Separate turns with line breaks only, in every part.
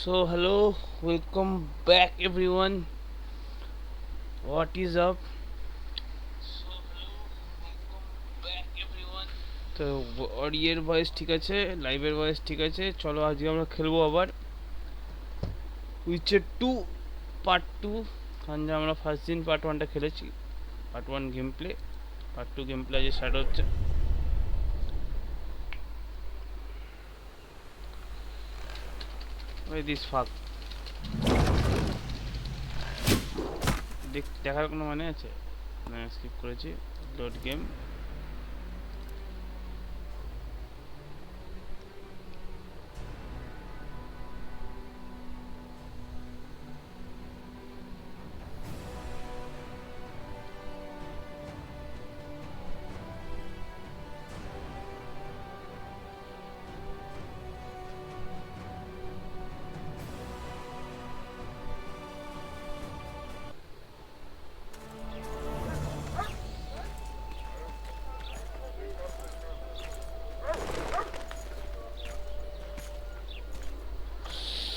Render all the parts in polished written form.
So hello, welcome back everyone. What is up? তো অডিওর voice ঠিক আছে, লাইভের ভয়েস ঠিক আছে। চলো আজকে আমরা খেলবো আবার উইচার 2 পার্ট 2। কারণ যে আমরা ফার্স্ট দিন পার্ট 1টা খেলেছি, part 1 game play, part 2 game play আজকে স্টার্ট হচ্ছে। ওই দিস ফাক দেখার কোনো মানে আছে? স্কিপ করেছি। Load game.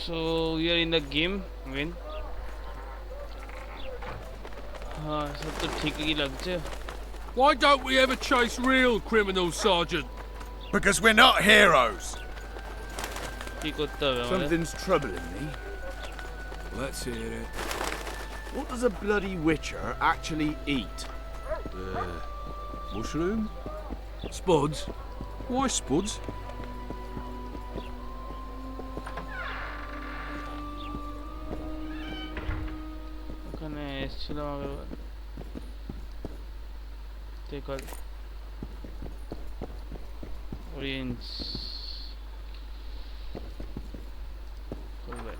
So we are in the game win. हाँ सब तो ठीक ही लगছে।
Why don't we ever chase real criminals, Sergeant?
Because we're not heroes.
কি করতে হবে আমাদের?
Something's troubling me.
Let's hear it.
What does a bloody witcher actually eat?
Mushroom? Spuds? Why spuds?
ওখানে এসেছিলাম আগেরবার। Take all orange. Over.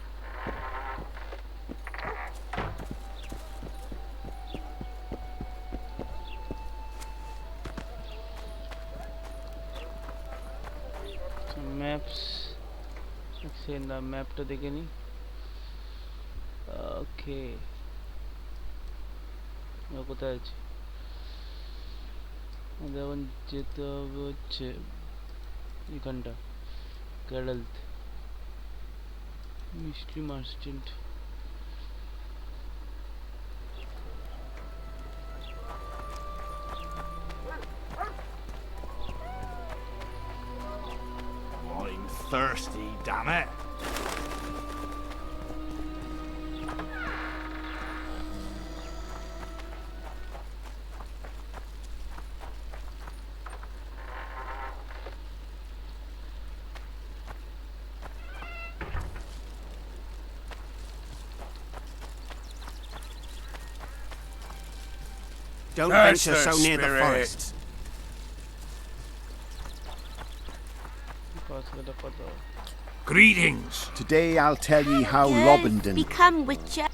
Some maps. Actually, in the map to দেখে নি। Okay. কোথায় আছে? যেমন যেতে হবে হচ্ছে এখানটা ক্যাডালথ mystery merchant.
I'm thirsty, damn it.
Don't
Curse
venture
the
so near the
spirit.
forest.
Greetings.
Today I'll tell ye how Robindon
become witcher.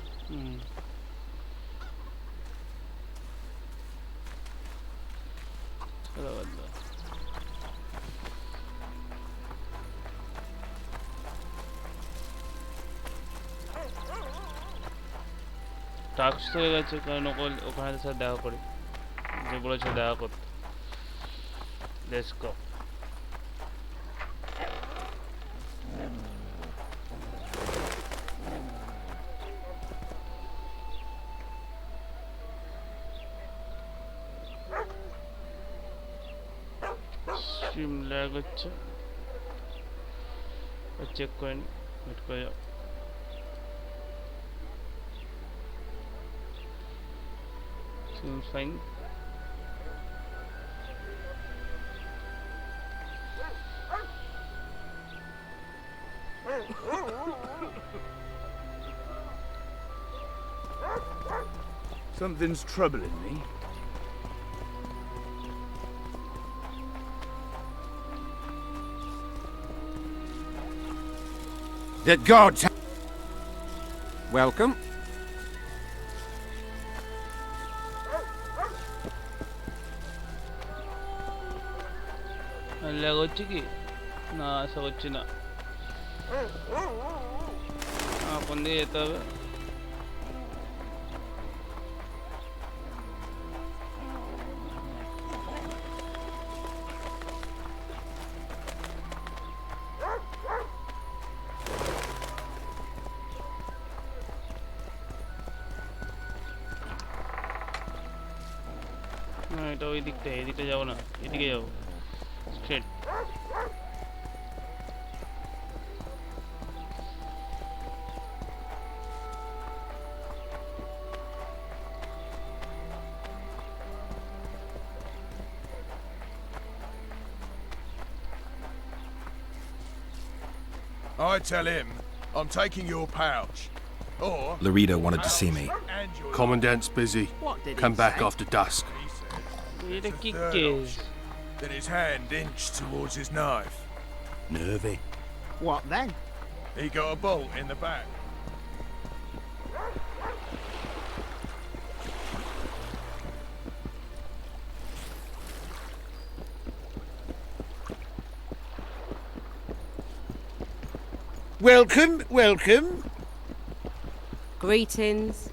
Task হয়ে গেছে কারণ ওখানে স্যার দেখা করি, যে বলেছে দেখা করতে। Let's go. স্ট্রিম ল্যাগ হচ্ছে, চেক করে নি, ওয়েট করে যাও। Seems fine.
Something's troubling me.
the gods. Welcome.
Lag হচ্ছে কি না? আশা করছি না। কোন দিকে যেতে হবে? এটা ওই দিকটা, এদিকে যাবো না, এদিকে যাবো straight.
I tell him I'm taking your pouch. Or
Laredo wanted to see me.
and your
Commandant's busy.
What did
Come
he
back
say?
after dusk.
he said
এটা কি
third
case?
option. Then his hand inched towards his knife.
Nervy.
What then?
He got a bolt in the back.
Welcome, welcome.
Greetings.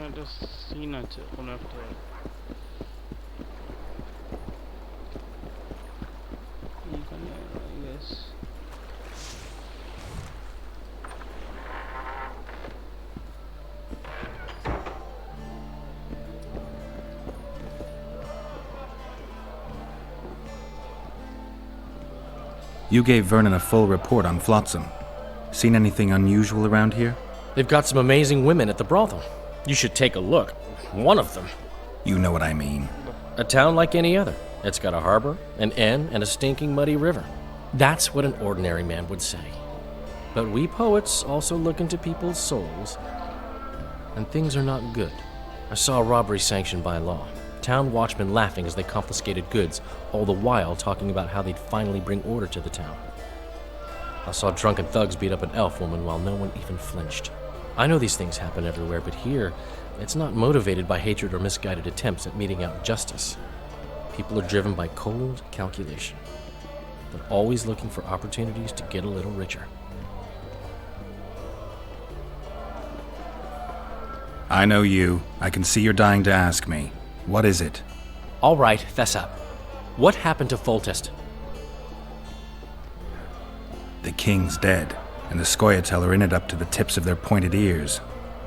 একটা scene আছে কোনো একটা। এখানে I guess
You gave Vernon a full report on Flotsam. Seen anything unusual around here?
They've got some amazing women at the brothel. You should take a look. One of them.
You know what I mean.
A town like any other. It's got a harbor, an inn, and a stinking muddy river. That's what an ordinary man would say. But we poets also look into people's souls, and things are not good. I saw a robbery sanctioned by law. Town watchmen laughing as they confiscated goods, all the while talking about how they'd finally bring order to the town. I saw drunken thugs beat up an elf woman while no one even flinched. I know these things happen everywhere, but here, it's not motivated by hatred or misguided attempts at meting out justice. People are driven by cold calculation. They're always looking for opportunities to get a little richer.
I know you. I can see you're dying to ask me. What is it?
All right, fess up. What happened to Foltest?
The king's dead, and the Scoia'tael are in it up to the tips of their pointed ears.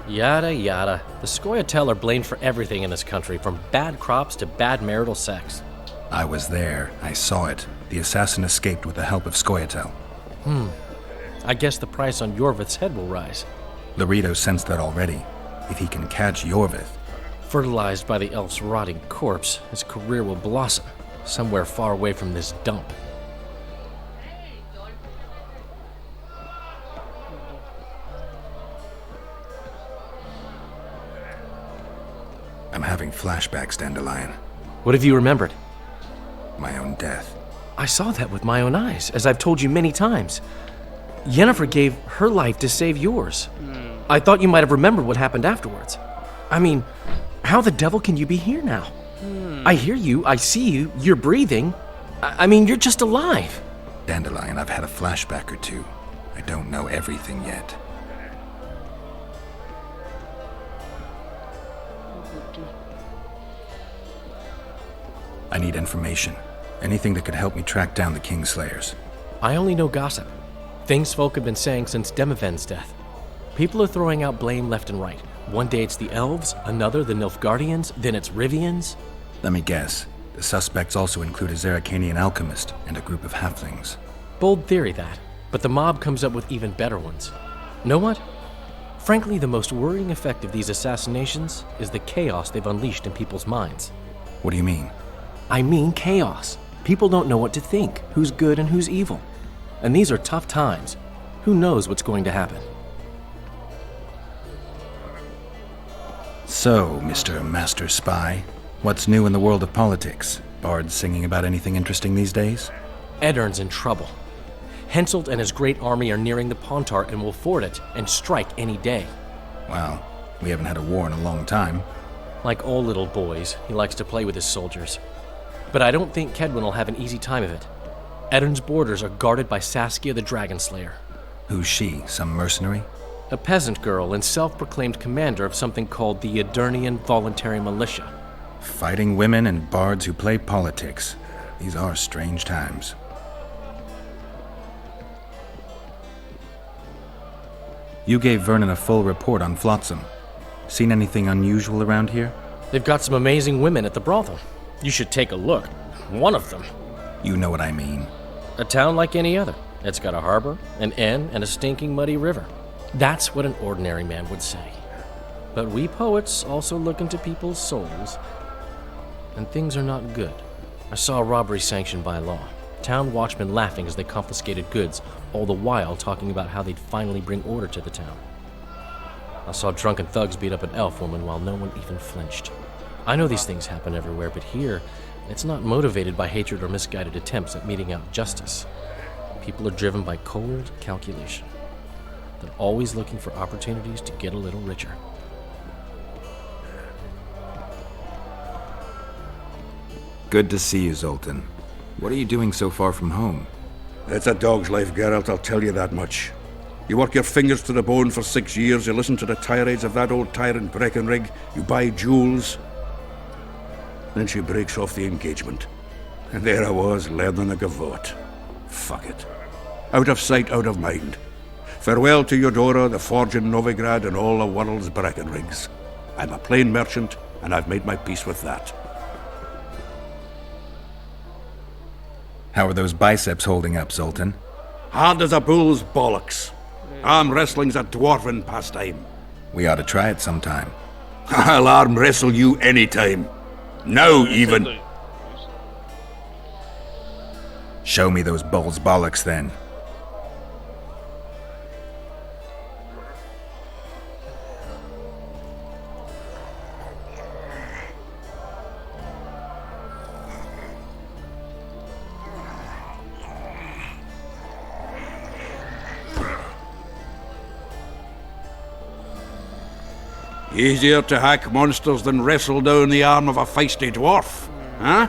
Yada yada. The Scoia'tael are blamed for everything in this country, from bad crops to bad marital sex.
I was there. I saw it. The assassin escaped with the help of Scoia'tael.
I guess the price on Yorvith's head will rise.
Laredo sensed that already. If he can catch Yorvith,
Fertilized by the elf's rotting corpse, his career will blossom, somewhere far away from this dump.
I'm having flashbacks, Dandelion.
What have you remembered?
My own death.
I saw that with my own eyes, as I've told you many times. Yennefer gave her life to save yours. I thought you might have remembered what happened afterwards. I mean, how the devil can you be here now? I hear you, I see you, you're breathing. I mean, you're just alive.
Dandelion, I've had a flashback or two. I don't know everything yet. I need information. Anything that could help me track down the Kingslayers.
I only know gossip. Things folk have been saying since Demiven's death. People are throwing out blame left and right. One day it's the elves, another the Nilfgaardians, then it's Rivians.
Let me guess. The suspects also include a Zerrikanian alchemist and a group of halflings.
Bold theory, that. But the mob comes up with even better ones. Know what? Frankly, the most worrying effect of these assassinations is the chaos they've unleashed in people's minds.
What do you mean?
I mean chaos. People don't know what to think, who's good and who's evil. And these are tough times. Who knows what's going to happen?
So, Mr. Master Spy, what's new in the world of politics? Bards singing about anything interesting these days?
Eddern's in trouble. Henselt and his great army are nearing the Pontar and will ford it and strike any day.
Well, we haven't had a war in a long time.
Like all little boys, he likes to play with his soldiers. But I don't think Kedwin will have an easy time of it. Eddern's borders are guarded by Saskia the Dragon Slayer.
Who's she? Some mercenary?
A peasant girl and self-proclaimed commander of something called the Edirnian Voluntary Militia.
Fighting women and bards who play politics. These are strange times. You gave Vernon a full report on Flotsam. Seen anything unusual around here?
They've got some amazing women at the brothel. You should take a look. One of them.
You know what I mean.
A town like any other. It's got a harbor, an inn, and a stinking muddy river. That's what an ordinary man would say. But we poets also look into people's souls, and things are not good. I saw a robbery sanctioned by law. Town watchmen laughing as they confiscated goods, all the while talking about how they'd finally bring order to the town. I saw drunken thugs beat up an elf woman while no one even flinched. I know these things happen everywhere, but here, it's not motivated by hatred or misguided attempts at meting out justice. People are driven by cold calculation. They're always looking for opportunities to get a little richer.
Good to see you, Zoltan. What are you doing so far from home?
It's a dog's life, Geralt, I'll tell you that much. You work your fingers to the bone for 6 years, you listen to the tirades of that old tyrant Breckenrig, you buy jewels. Then she breaks off the engagement. And there I was, learning a gavotte. Fuck it. Out of sight, out of mind. Farewell to Eudora, the forge in Novigrad, and all the world's Breckenrigs. I'm a plain merchant, and I've made my peace with that.
How are those biceps holding up, Zoltan?
Hard as a bull's bollocks. Arm wrestling's a dwarven pastime.
We ought to try it sometime.
I'll arm wrestle you anytime. Now, even.
Show me those bull's bollocks, then.
Easier to hack monsters than wrestle down the arm of a feisty dwarf, huh?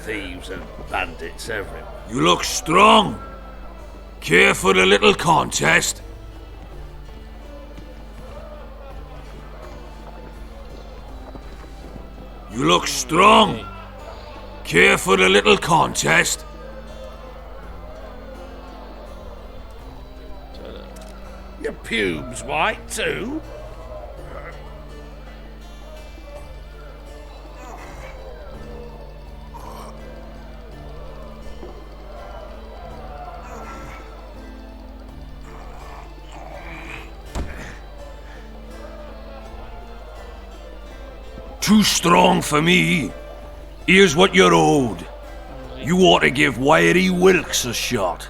Thieves and bandits everywhere. You look strong. Care for a little contest? You look strong. Care for a little contest? Your pubes white too? Too strong for me. Here's what you're owed. You ought to give Wiry Wilkes a shot.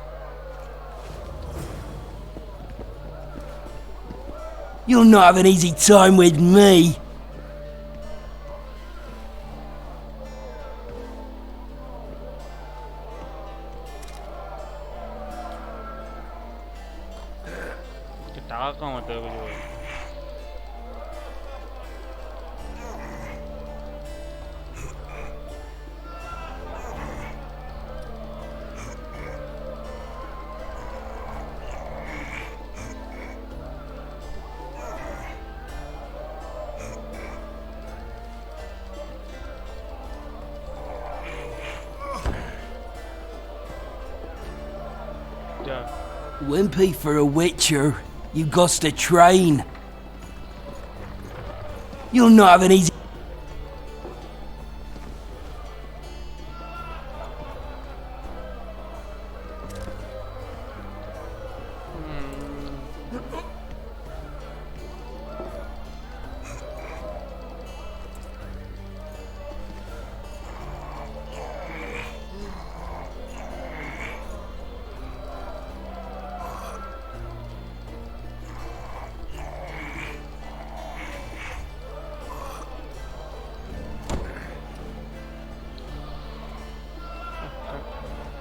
You'll not have an easy time with me. Wimpy for a witcher, you got to train. You'll not have an easy...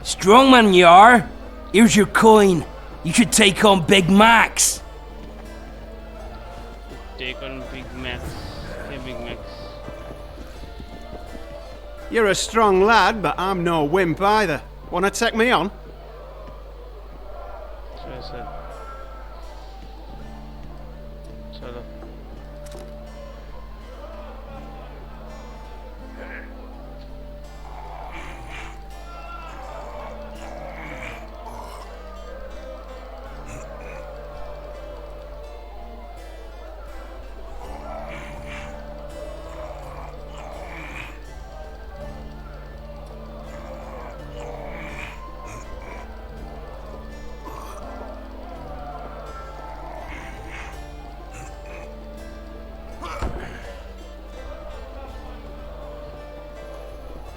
Strong man you are. Here's your coin. You should take on Big Max.
Take on Big Max. Yeah, Big Max.
You're a strong lad, but I'm no wimp either. Wanna take me on?
Sure, sir. Chalo.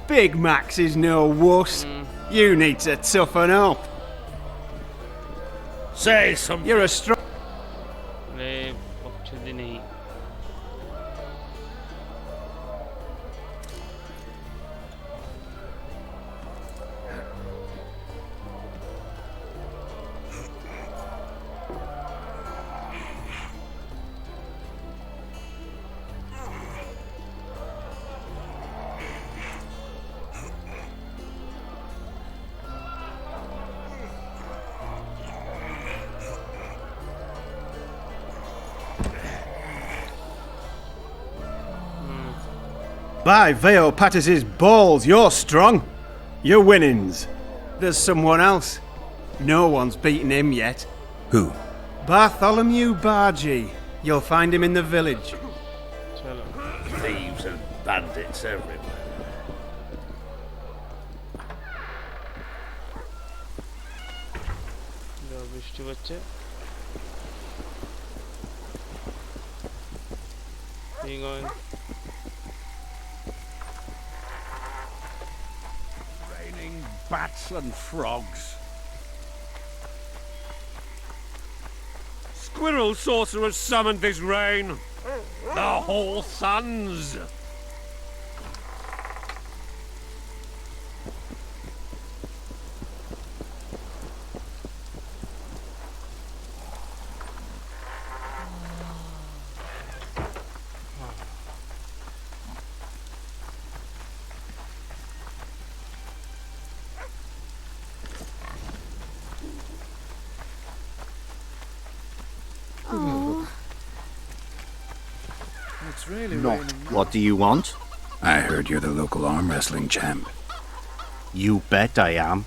Big Max is no wuss. You need to toughen up.
Say something.
You're a strong...
अरे पक्षी नहीं
By Veo Pattis's balls, you're strong. You're winnings. There's someone else. No one's beaten him yet.
Who?
Bartholomew Bargy. You'll find him in the village.
चलो
Thieves and bandits everywhere.
जो बिष्टु बच्चे Hang on.
Raining bats and frogs.
Squirrel sorcerers summoned this rain. The whole suns.
What do you want?
I heard you're the local arm wrestling champ.
You bet I am.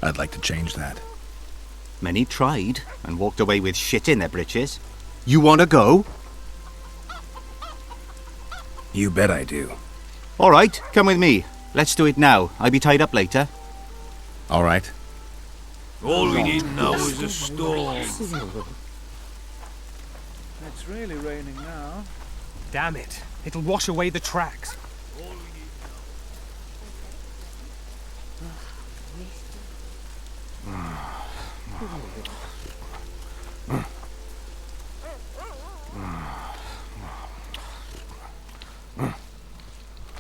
I'd like to change that.
Many tried and walked away with shit in their britches. You want to go?
You bet I do.
All right, come with me. Let's do it now. I'll be tied up later.
All right.
All we need now is a storm.
It's really raining now.
Damn it. It'll wash away the tracks.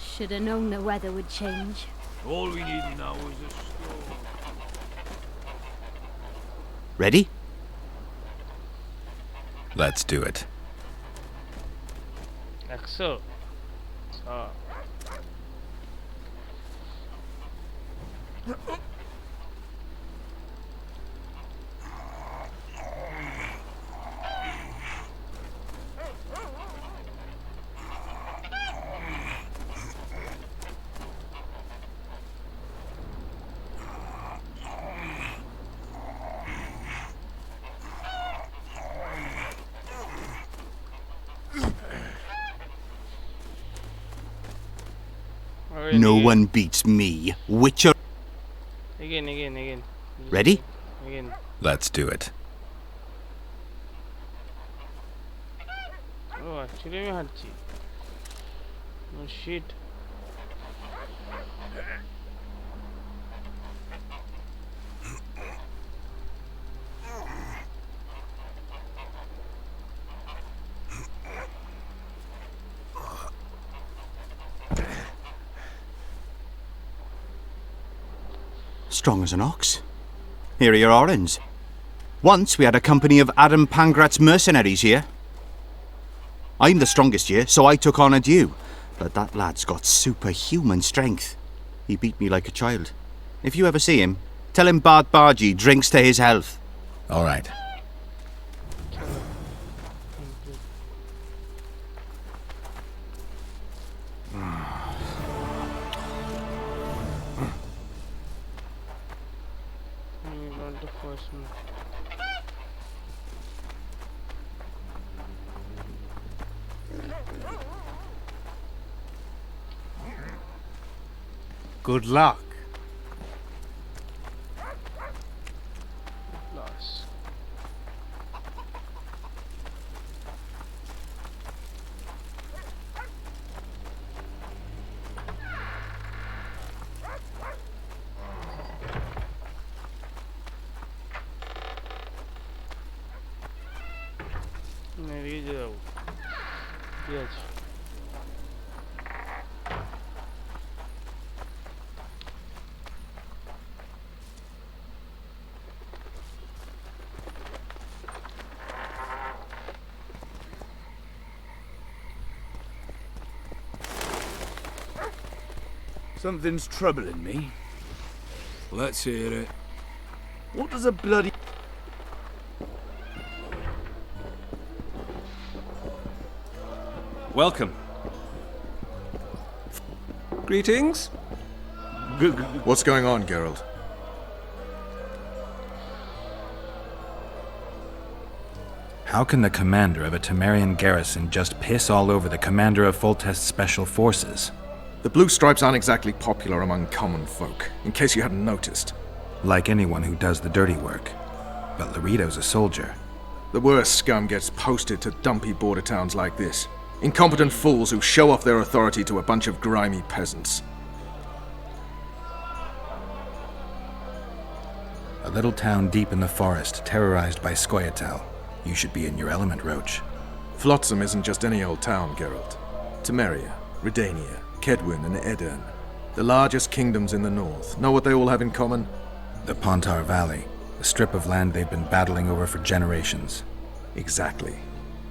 Should have known the weather would change.
All we need now is a storm.
Ready?
Let's do it.
Exo.
No one beats me, Witcher.
Again.
Ready?
Again.
Let's do it.
Oh, actually, मैं हारची. Oh shit.
Strong as an ox. Here are your orens. Once we had a company of Adam Pangrat's mercenaries here. I'm the strongest here, so I took on a due. But that lad's got superhuman strength. He beat me like a child. If you ever see him, tell him Bart Bargy drinks to his health.
All right.
Not the first one.
Good luck.
Loss. বেরিয়ে যাবো। ঠিক আছে।
Something's troubling me.
Let's hear it.
What does a bloody...
Welcome.
Greetings.
What's going on, Geralt?
How can the commander of a Temerian garrison just piss all over the commander of Foltest's special forces?
The Blue Stripes aren't exactly popular among common folk, in case you hadn't noticed.
Like anyone who does the dirty work. But Laredo's a soldier.
The worst scum gets posted to dumpy border towns like this. Incompetent fools who show off their authority to a bunch of grimy peasants.
A little town deep in the forest, terrorized by Scoia'tael. You should be in your element, Roach.
Flotsam isn't just any old town, Geralt. Temeria, Redania, Kedwin, and Edirn. The largest kingdoms in the north. Know what they all have in common?
The Pontar Valley, a strip of land they've been battling over for generations.
Exactly.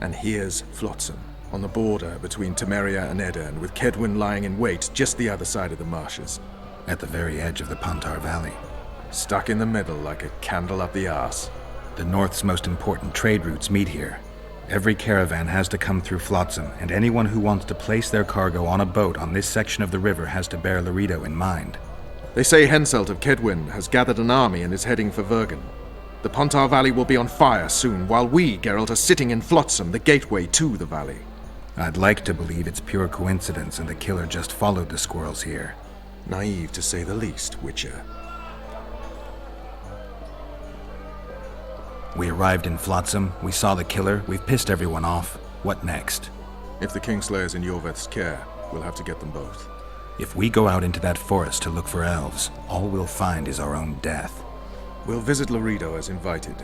And here's Flotsam, on the border between Temeria and Edirn, with Kedwin lying in wait just the other side of the marshes.
At the very edge of the Pontar Valley.
Stuck in the middle like a candle up the arse.
The North's most important trade routes meet here. Every caravan has to come through Flotsam, and anyone who wants to place their cargo on a boat on this section of the river has to bear Laredo in mind.
They say Henselt of Kedwin has gathered an army and is heading for Vergen. The Pontar Valley will be on fire soon, while we, Geralt, are sitting in Flotsam, the gateway to the valley.
I'd like to believe it's pure coincidence and the killer just followed the squirrels here.
Naive to say the least, Witcher.
We arrived in Flotsam, we saw the killer, we've pissed everyone off. What next?
If the Kingslayer's in Yorveth's care, we'll have to get them both.
If we go out into that forest to look for elves, all we'll find is our own death.
We'll visit Laredo as invited.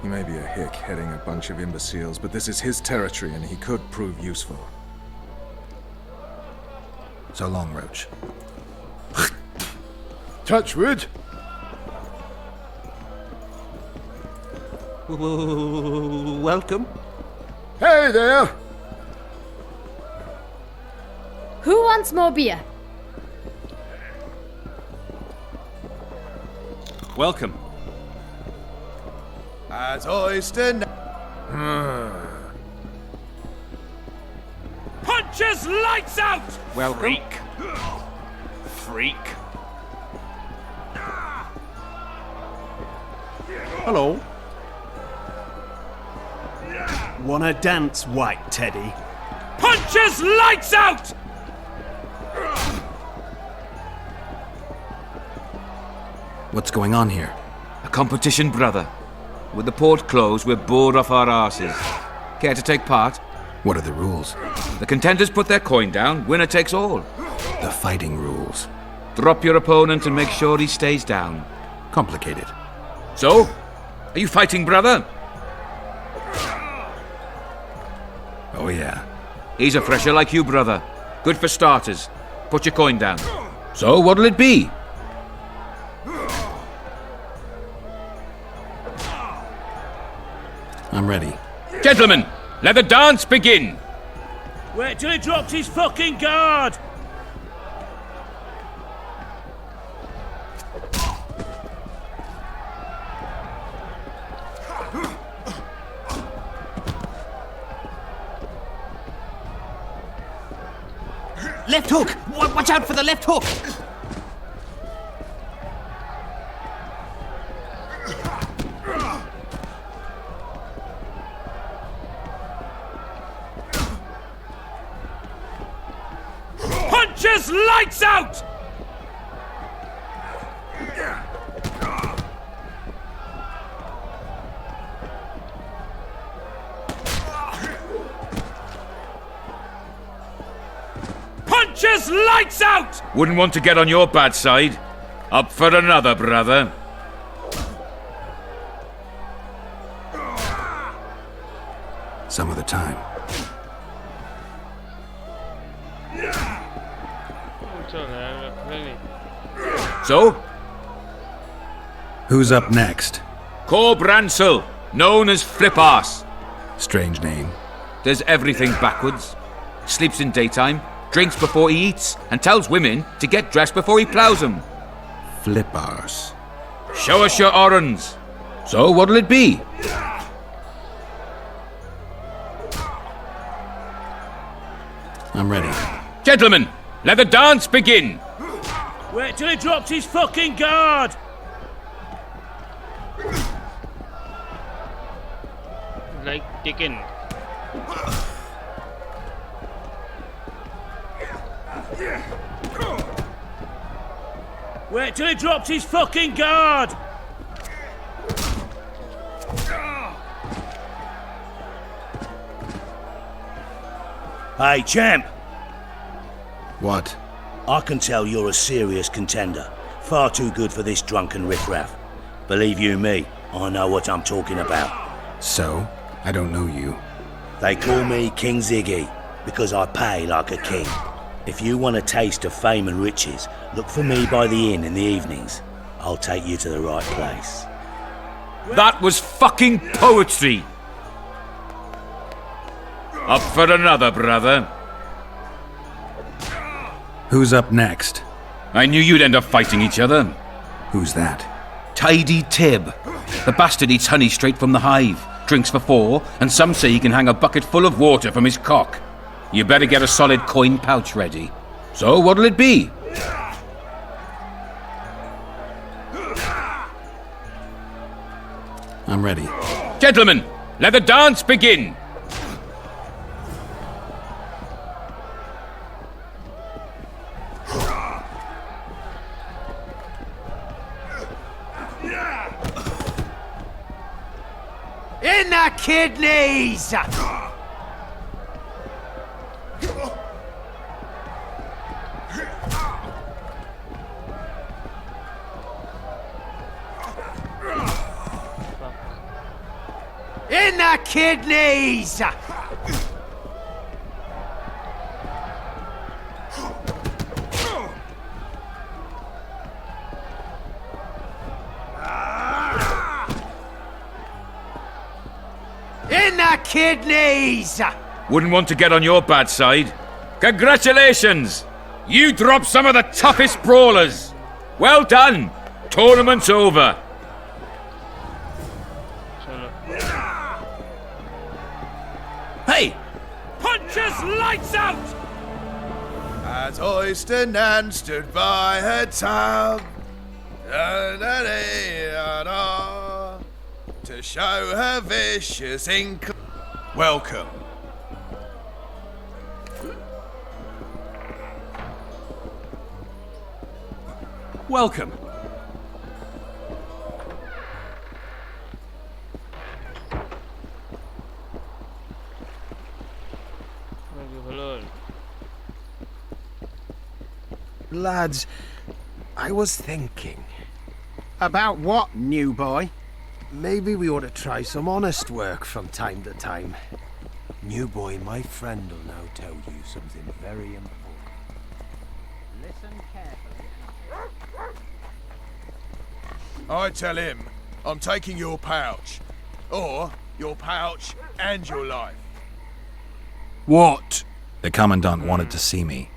He may be a hick heading a bunch of imbeciles, but this is his territory and he could prove useful.
So long, Roach.
Touchwood.
Welcome.
Hey there!
Who wants more beer?
Welcome.
As I stand...
Punches lights out!
Welcome.
Freak.
Hello. Wanna dance, White Teddy?
Punches lights out!
What's going on here?
A competition, brother. With the port closed, we're bored off our arses. Care to take part?
What are the rules?
The contenders put their coin down, winner takes all.
The fighting rules.
Drop your opponent and make sure he stays down.
Complicated.
So, are you fighting, brother?
Oh yeah.
He's a fresher like you, brother. Good for starters. Put your coin down. So, what'll it be?
I'm ready.
Gentlemen, let the dance begin!
Wait till he drops his fucking guard!
Left hook! Watch out for the left hook!
Punches lights out! Punches lights out!
Wouldn't want to get on your bad side. Up for another, brother.
Some of the time.
So?
Who's up next?
Cor Bransel, known as Flip-Arse.
Strange name.
Does everything backwards. Sleeps in daytime, drinks before he eats, and tells women to get dressed before he ploughs them.
Flip-Arse.
Show us your orans. So what'll it be?
I'm ready.
Gentlemen, let the dance begin.
Wait till he drops his fucking guard!
Like taken.
Wait till he drops his fucking guard!
Hey, champ!
What?
I can tell you're a serious contender. Far too good for this drunken riffraff. Believe you me, I know what I'm talking about.
So? I don't know you.
They call me King Ziggy, because I pay like a king. If you want a taste of fame and riches, look for me by the inn in the evenings. I'll take you to the right place.
That was fucking poetry. Up for another, brother.
Who's up next?
I knew you'd end up fighting each other.
Who's that?
Tidy Tib. The bastard eats honey straight from the hive, drinks for 4, and some say he can hang a bucket full of water from his cock. You better get a solid coin pouch ready. So what'll it be?
I'm ready.
Gentlemen, let the dance begin.
In the kidneys! In the kidneys! In the kidneys!
Wouldn't want to get on your bad side. Congratulations! You dropped some of the toughest brawlers. Well done. Tournament's over. Hey!
Punch us lights out!
As I stand and stood by her tub, to show her vicious Welcome.
Welcome.
Lads, I was thinking. About what, new boy? Maybe we ought to try some honest work from time to time. New boy, my friend will now tell you something very important. Listen carefully.
I tell him I'm taking your pouch. Or your pouch and your life.
What? The Commandant wanted to see me.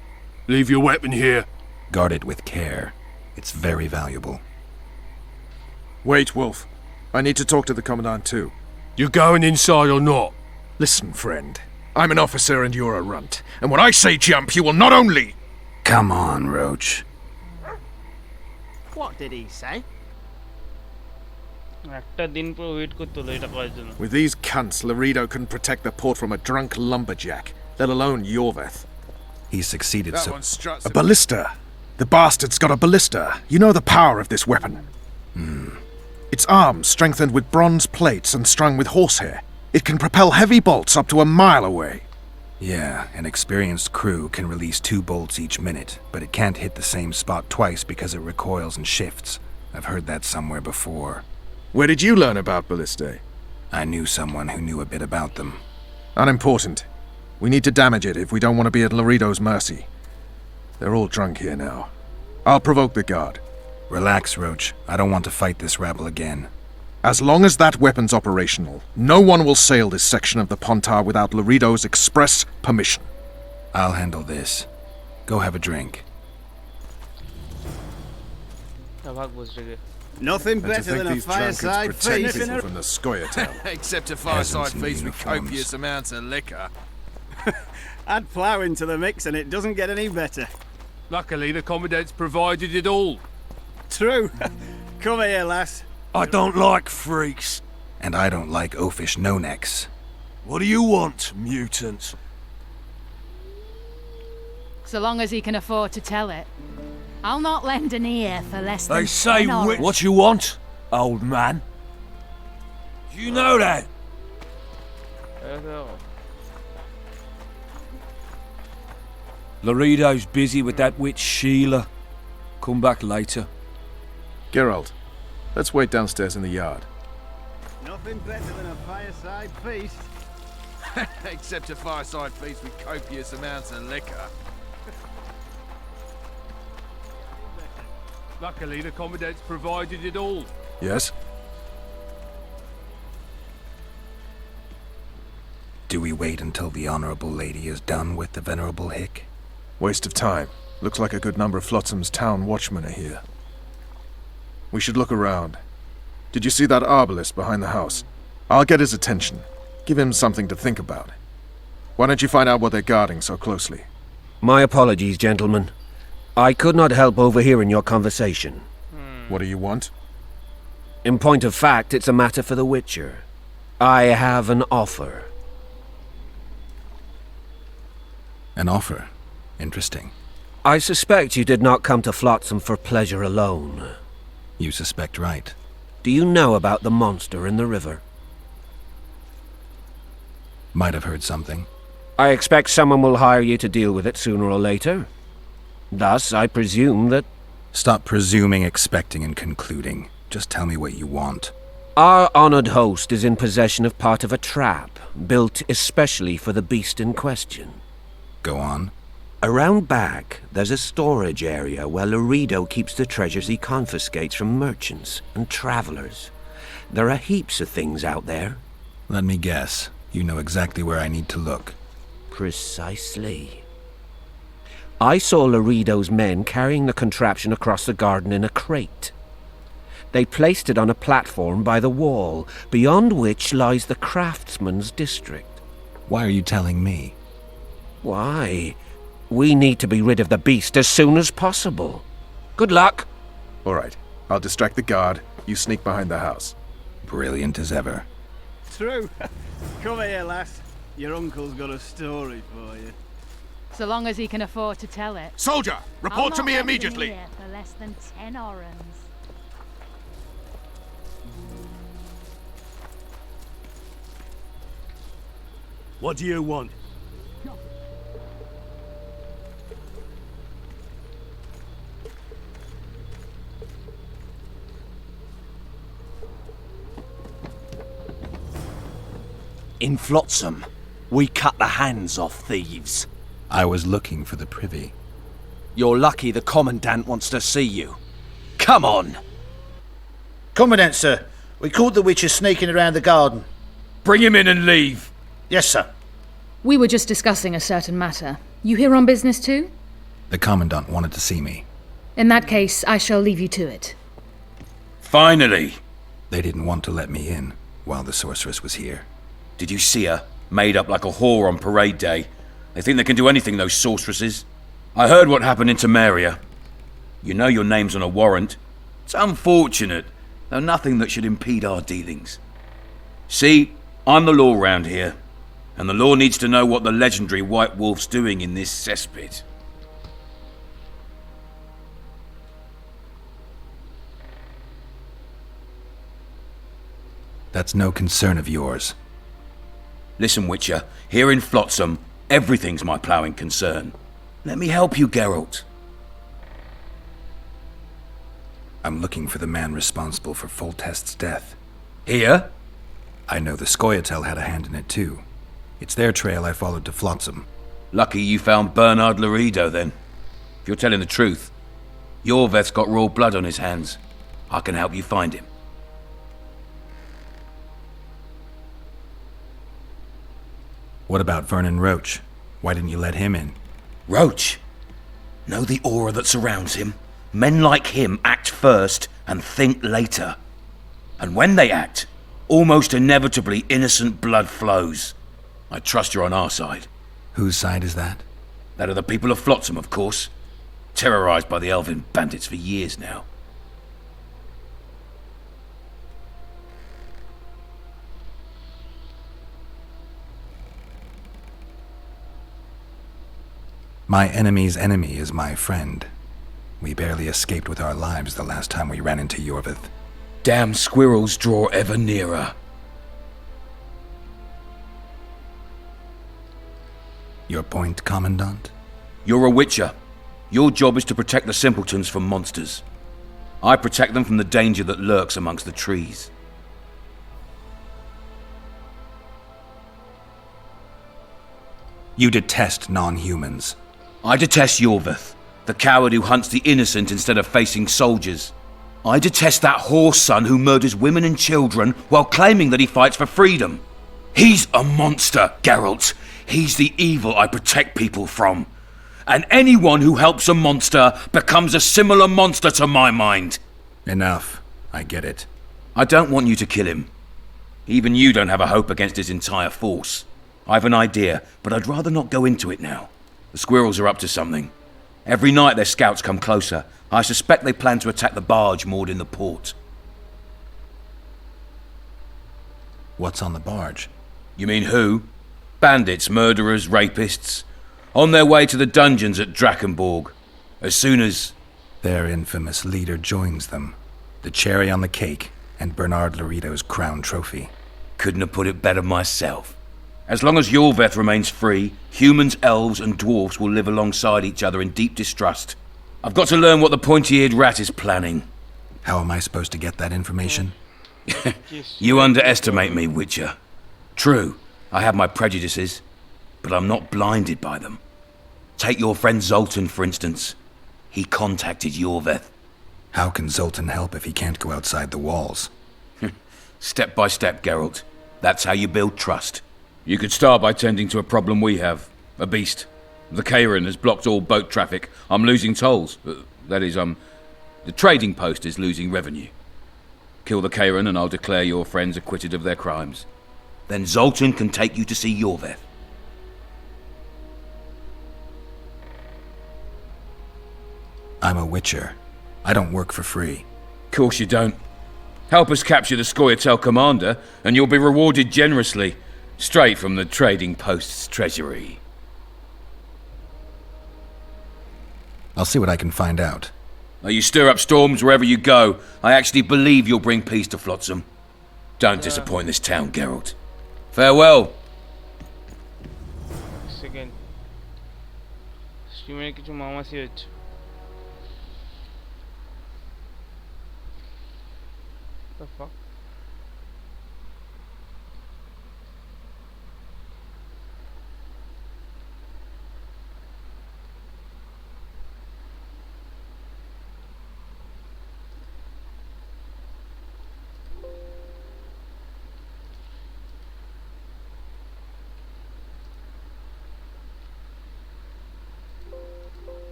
Leave your weapon here.
Guard it with care. It's very valuable.
Wait, Wolf. I need to talk to the Commandant too.
You going inside or not?
Listen, friend. I'm an officer and you're a runt. And when I say jump, you will not only...
Come on, Roach.
What did he say?
With these cunts, Laredo couldn't protect the port from a drunk lumberjack, let alone Yorveth.
He succeeded so...
A ballista! The bastard's got a ballista. You know the power of this weapon. Its arms strengthened with bronze plates and strung with horsehair. It can propel heavy bolts up to a mile away.
Yeah, an experienced crew can release 2 bolts each minute, but it can't hit the same spot twice because it recoils and shifts. I've heard that somewhere before.
Where did you learn about ballistae?
I knew someone who knew a bit about them.
Unimportant. We need to damage it if we don't want to be at Laredo's mercy. They're all drunk here now. I'll provoke the guard.
Relax, Roach. I don't want to fight this rabble again.
As long as that weapon's operational, no one will sail this section of the Pontar without Laredo's express permission.
I'll handle this. Go have a drink.
Nothing better than a fireside feast.
From the Scoia'tael.
Except a fireside feast with copious amounts of liquor.
Add plough into the mix and it doesn't get any better.
Luckily, the Commandant's provided it all.
True. Come here, lass.
I don't like freaks.
And I don't like oafish no-necks.
What do you want, mutants?
So long as he can afford to tell it. I'll not lend an ear for less than
They say
10 orange.
what you want, old man. Do you know that? Laredo's busy with that witch Sheila. Come back later.
Geralt, let's wait downstairs in the yard.
Nothing better than a fireside feast.
Except a fireside feast with copious amounts of liquor.
Luckily, the Commandant's provided it all.
Yes?
Do we wait until the Honorable Lady is done with the Venerable Hick?
Waste of time. Looks like a good number of Flotsam's town watchmen are here. We should look around. Did you see that arbalist behind the house? I'll get his attention. Give him something to think about. Why don't you find out what they're guarding so closely?
My apologies, gentlemen. I could not help overhearing your conversation.
What do you want?
In point of fact, it's a matter for the Witcher. I have an offer.
An offer? Interesting.
I suspect you did not come to Flotsam for pleasure alone.
You suspect right.
Do you know about the monster in the river?
Might have heard something.
I expect someone will hire you to deal with it sooner or later. Thus, I presume that...
Stop presuming, expecting, and concluding. Just tell me what you want.
Our honored host is in possession of part of a trap, built especially for the beast in question.
Go on.
Around back, there's a storage area where Laredo keeps the treasures he confiscates from merchants and travelers. There are heaps of things out there.
Let me guess. You know exactly where I need to look.
Precisely. I saw Laredo's men carrying the contraption across the garden in a crate. They placed it on a platform by the wall, beyond which lies the craftsman's district.
Why are you telling me?
Why? We need to be rid of the beast as soon as possible. Good luck.
All right. I'll distract the guard. You sneak behind the house.
Brilliant as ever.
True. Come here, lass. Your uncle's got a story for you.
So long as he can afford to tell it.
Soldier, report to me immediately.
I'll not lend an ear for less than 10 orange.
What do you want?
In Flotsam, we cut the hands off thieves.
I was looking for the privy.
You're lucky the Commandant wants to see you. Come on!
Commandant, sir. We caught the witcher sneaking around the garden.
Bring him in and leave.
Yes, sir.
We were just discussing a certain matter. You here on business too?
The Commandant wanted to see me.
In that case, I shall leave you to it.
Finally!
They didn't want to let me in while the sorceress was here.
Did you see her? Made up like a whore on parade day. They think they can do anything, those sorceresses. I heard what happened in Temeria. You know your name's on a warrant. It's unfortunate, though nothing that should impede our dealings. See, I'm the law round here, and the law needs to know what the legendary White Wolf's doing in this cesspit.
That's no concern of yours.
Listen, Witcher, here in Flotsam, everything's my ploughing concern. Let me help you, Geralt.
I'm looking for the man responsible for Foltest's death.
Here?
I know the Scoia'tael had a hand in it too. It's their trail I followed to Flotsam.
Lucky you found Bernard Laredo, then. If you're telling the truth, Yorveth's got raw blood on his hands. I can help you find him.
What about Vernon Roach? Why didn't you let him in?
Roach? Know the aura that surrounds him? Men like him act first and think later. And when they act, almost inevitably innocent blood flows.
I trust you're on our side.
Whose side is that?
That of the people of Flotsam, of course. Terrorized by the elven bandits for years now.
My enemy's enemy is my friend. We barely escaped with our lives the last time we ran into Yorveth.
Damn squirrels draw ever nearer.
Your point, Commandant?
You're a witcher. Your job is to protect the simpletons from monsters. I protect them from the danger that lurks amongst the trees.
You detest non-humans.
I detest Yorveth, the coward who hunts the innocent instead of facing soldiers. I detest that whore son who murders women and children while claiming that he fights for freedom. He's a monster, Geralt. He's the evil I protect people from. And anyone who helps a monster becomes a similar monster to my mind.
Enough. I get it.
I don't want you to kill him. Even you don't have a hope against his entire force. I've an idea, but I'd rather not go into it now. The squirrels are up to something. Every night their scouts come closer. I suspect they plan to attack the barge moored in the port.
What's on the barge?
You mean who? Bandits, murderers, rapists. On their way to the dungeons at Drakenborg. As soon as...
Their infamous leader joins them. The cherry on the cake, and Bernard Laredo's crown trophy.
Couldn't have put it better myself. As long as Yorveth remains free, humans, elves, and dwarfs will live alongside each other in deep distrust. I've got to learn what the pointy-eared rat is planning.
How am I supposed to get that information?
You underestimate me, Witcher. True, I have my prejudices, but I'm not blinded by them. Take your friend Zoltan, for instance. He contacted Yorveth.
How can Zoltan help if he can't go outside the walls?
Step by step, Geralt. That's how you build trust. You could start by tending to a problem we have. A beast. The Kairan has blocked all boat traffic. I'm losing tolls. That is, the trading post is losing revenue. Kill the Kairan and I'll declare your friends acquitted of their crimes. Then Zoltan can take you to see Yorveth.
I'm a witcher. I don't work for free.
Course you don't. Help us capture the Scoia'tael commander, and you'll be rewarded generously. Straight from the trading post's treasury.
I'll see what I can find out.
Now you stir up storms wherever you go. I actually believe you'll bring peace to Flotsam. Don't disappoint this town, Geralt. Farewell.
Second. Streamer কিছু মামাসি হচ্ছে the fuck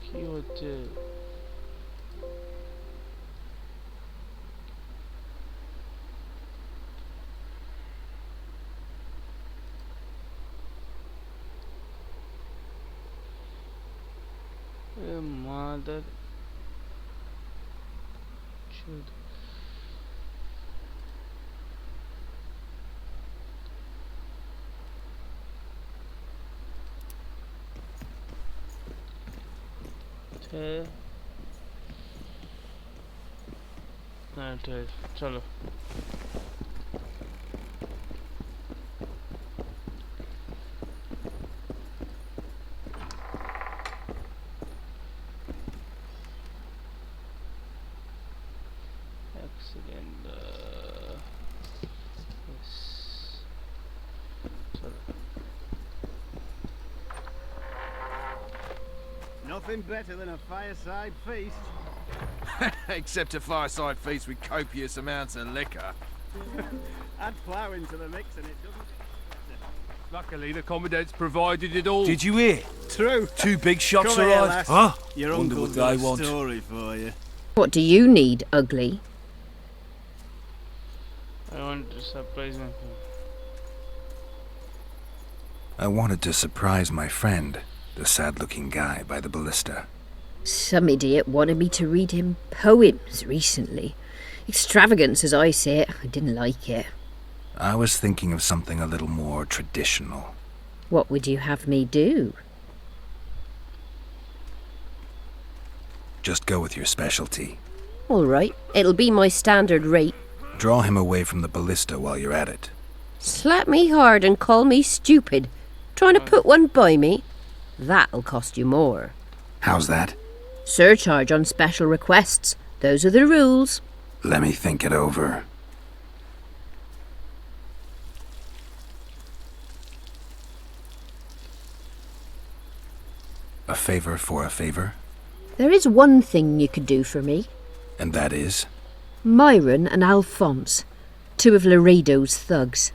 কি হচ্ছে mother should चलो accident yes चलो
Nothing better than a fireside feast.
Except a fireside feast with copious amounts of liquor.
Add plough into the mix and it doesn't...
Luckily, the Commandant's provided it all.
Did you hear?
True.
2 big shots
Come here,
arrived.
lass.
Huh?
Your
Wonder
uncle's
what
got
they
a
want.
story for you.
What do you need, ugly?
I want to surprise my friend.
I wanted to surprise my friend, the sad-looking guy by the ballista.
Some idiot wanted me to read him poems recently. Extravagance as I say it, I didn't like it.
I was thinking of something a little more traditional.
What would you have me do?
Just go with your specialty.
All right, it'll be my standard rate.
Draw him away from the ballista while you're at it.
Slap me hard and call me stupid. Trying to put one by me? That'll cost you more.
How's that?
Surcharge on special requests. Those are the rules.
Let me think it over. A favor for a favor?
There is one thing you could do for me.
And that is?
Myron and Alphonse, 2 of Laredo's thugs.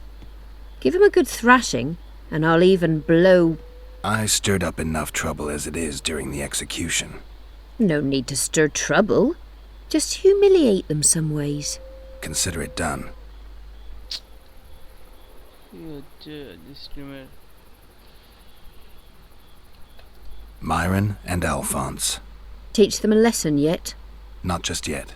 Give 'em a good thrashing, and I'll even blow...
I stirred up enough trouble as it is during the execution.
No need to stir trouble. Just humiliate them some ways.
Consider it done. Myron and Alphonse.
Teach them a lesson yet?
Not just yet.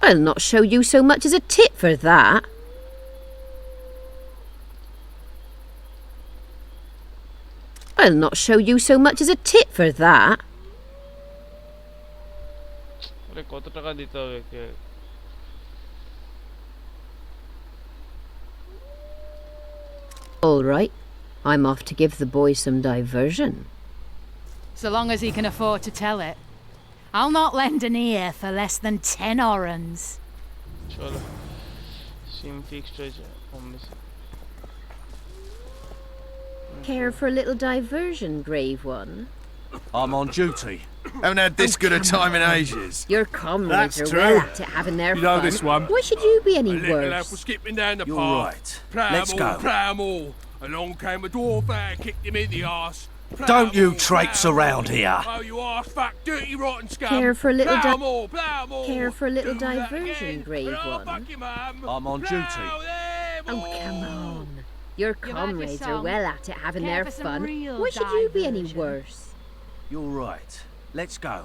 I'll not show you so much as a tit for that. I'll not show you so much as a tit for that.
আরে কত টাকা দিতে হবে কে?
All right, I'm off to give the boy some diversion.
So long as he can afford to tell it. I'll not lend an ear for less than 10 orans.
চলো সিম fixed হয়েছে কম বেশি
Care for a little diversion, Grave One?
I'm on duty.
Haven't had this good a time in ages.
Your comrades
That's
are
true.
well at it having their
You know
fun.
this one.
Why should you be any
Little lad
worse?
was skipping down the
You're
path.
right.
Plough 'em
Let's
all,
go.
plough 'em all. Along came a dwarf and kicked him in the arse. Plough
Don't
'em
you
all,
traipse
plough 'em
around
all.
here.
Oh, you arse fuck, dirty rotten scum.
Care for a little
Plough 'em all, plough 'em all.
Care for a little
Do that
diversion,
again.
Grave
Oh,
One?
fuck you, mum.
I'm on
Plough
duty.
them
Oh, come on. Your
You've had your
comrades are
song.
well at it having
Care
their
for some
fun.
real
Why should you be any
diversion?
worse?
You're right. Let's go.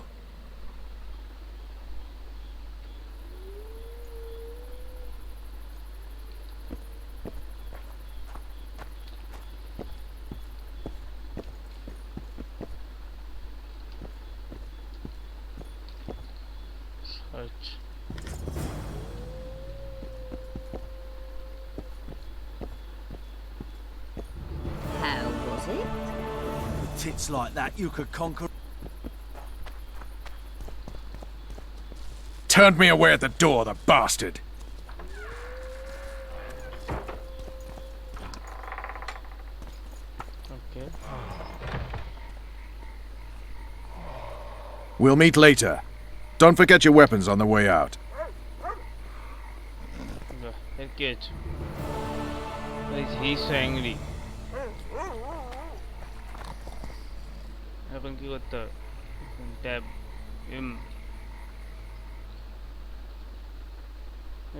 Search
How was it?
With tits like that, you could conquer.
Turned me away at the door, the bastard.
Okay
We'll meet later. Don't forget your weapons on the way out.
এর কি আছে he so angry এখন কি করতে হবে tab M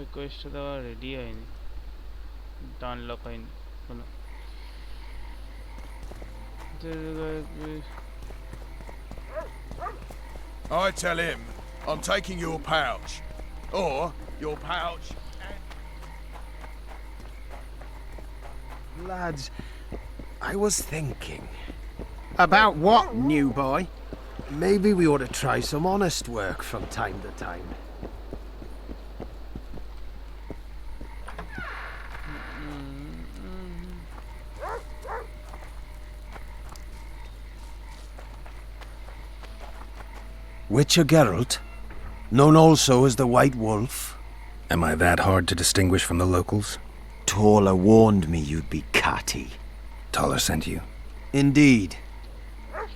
request দেওয়া ready হয়নি unlock হয়নি কোনো
I tell him I'm taking your pouch. Or your pouch
Lads, I was thinking. About what, new boy? Maybe we ought to try some honest work from time to time.
Witcher Geralt, known also as the White Wolf.
Am I that hard to distinguish from the locals?
Taller warned me you'd be catty.
Taller sent you?
Indeed.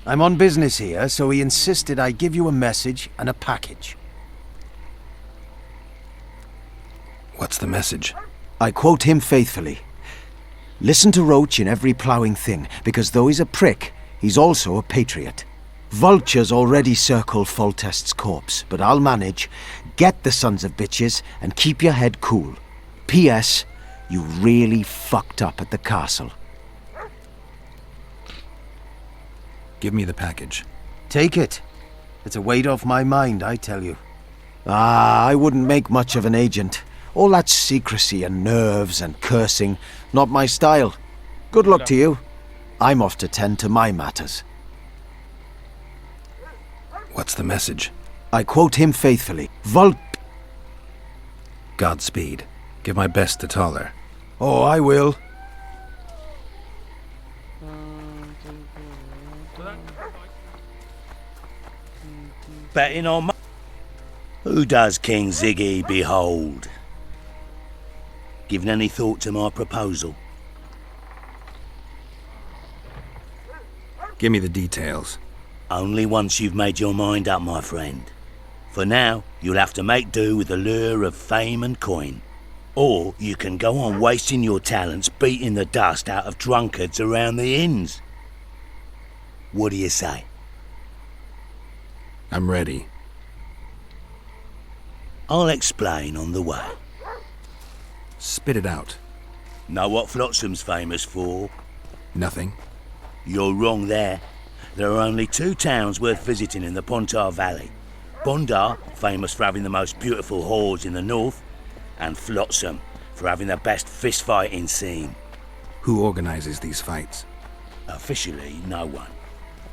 I'm on business here, so he insisted I give you a message and a package.
What's the message?
I quote him faithfully. Listen to Roach in every ploughing thing, because though he's a prick, he's also a patriot. Vultures already circle Foltest's corpse, but I'll manage. Get the sons of bitches and keep your head cool. P.S. You really fucked up at the castle.
Give me the package.
Take it. It's a weight off my mind, I tell you. I wouldn't make much of an agent. All that secrecy and nerves and cursing, not my style. Good luck to you. I'm off to tend to my matters.
What's the message?
I quote him faithfully.
Godspeed. Give my best to Taller.
Oh, I will.
Betting on who does King Ziggy behold? Given any thought to my proposal?
Give me the details.
Only once you've made your mind up, my friend. For now, you'll have to make do with the lure of fame and coin. Or you can go on wasting your talents beating the dust out of drunkards around the inns. What do you say?
I'm ready.
I'll explain on the way.
Spit it out.
Know what Flotsam's famous for?
Nothing.
You're wrong there. There are only two towns worth visiting in the Pontar Valley. Bondar, famous for having the most beautiful whores in the north, and Flotsam, for having the best fist-fighting scene.
Who organizes these fights?
Officially, no one.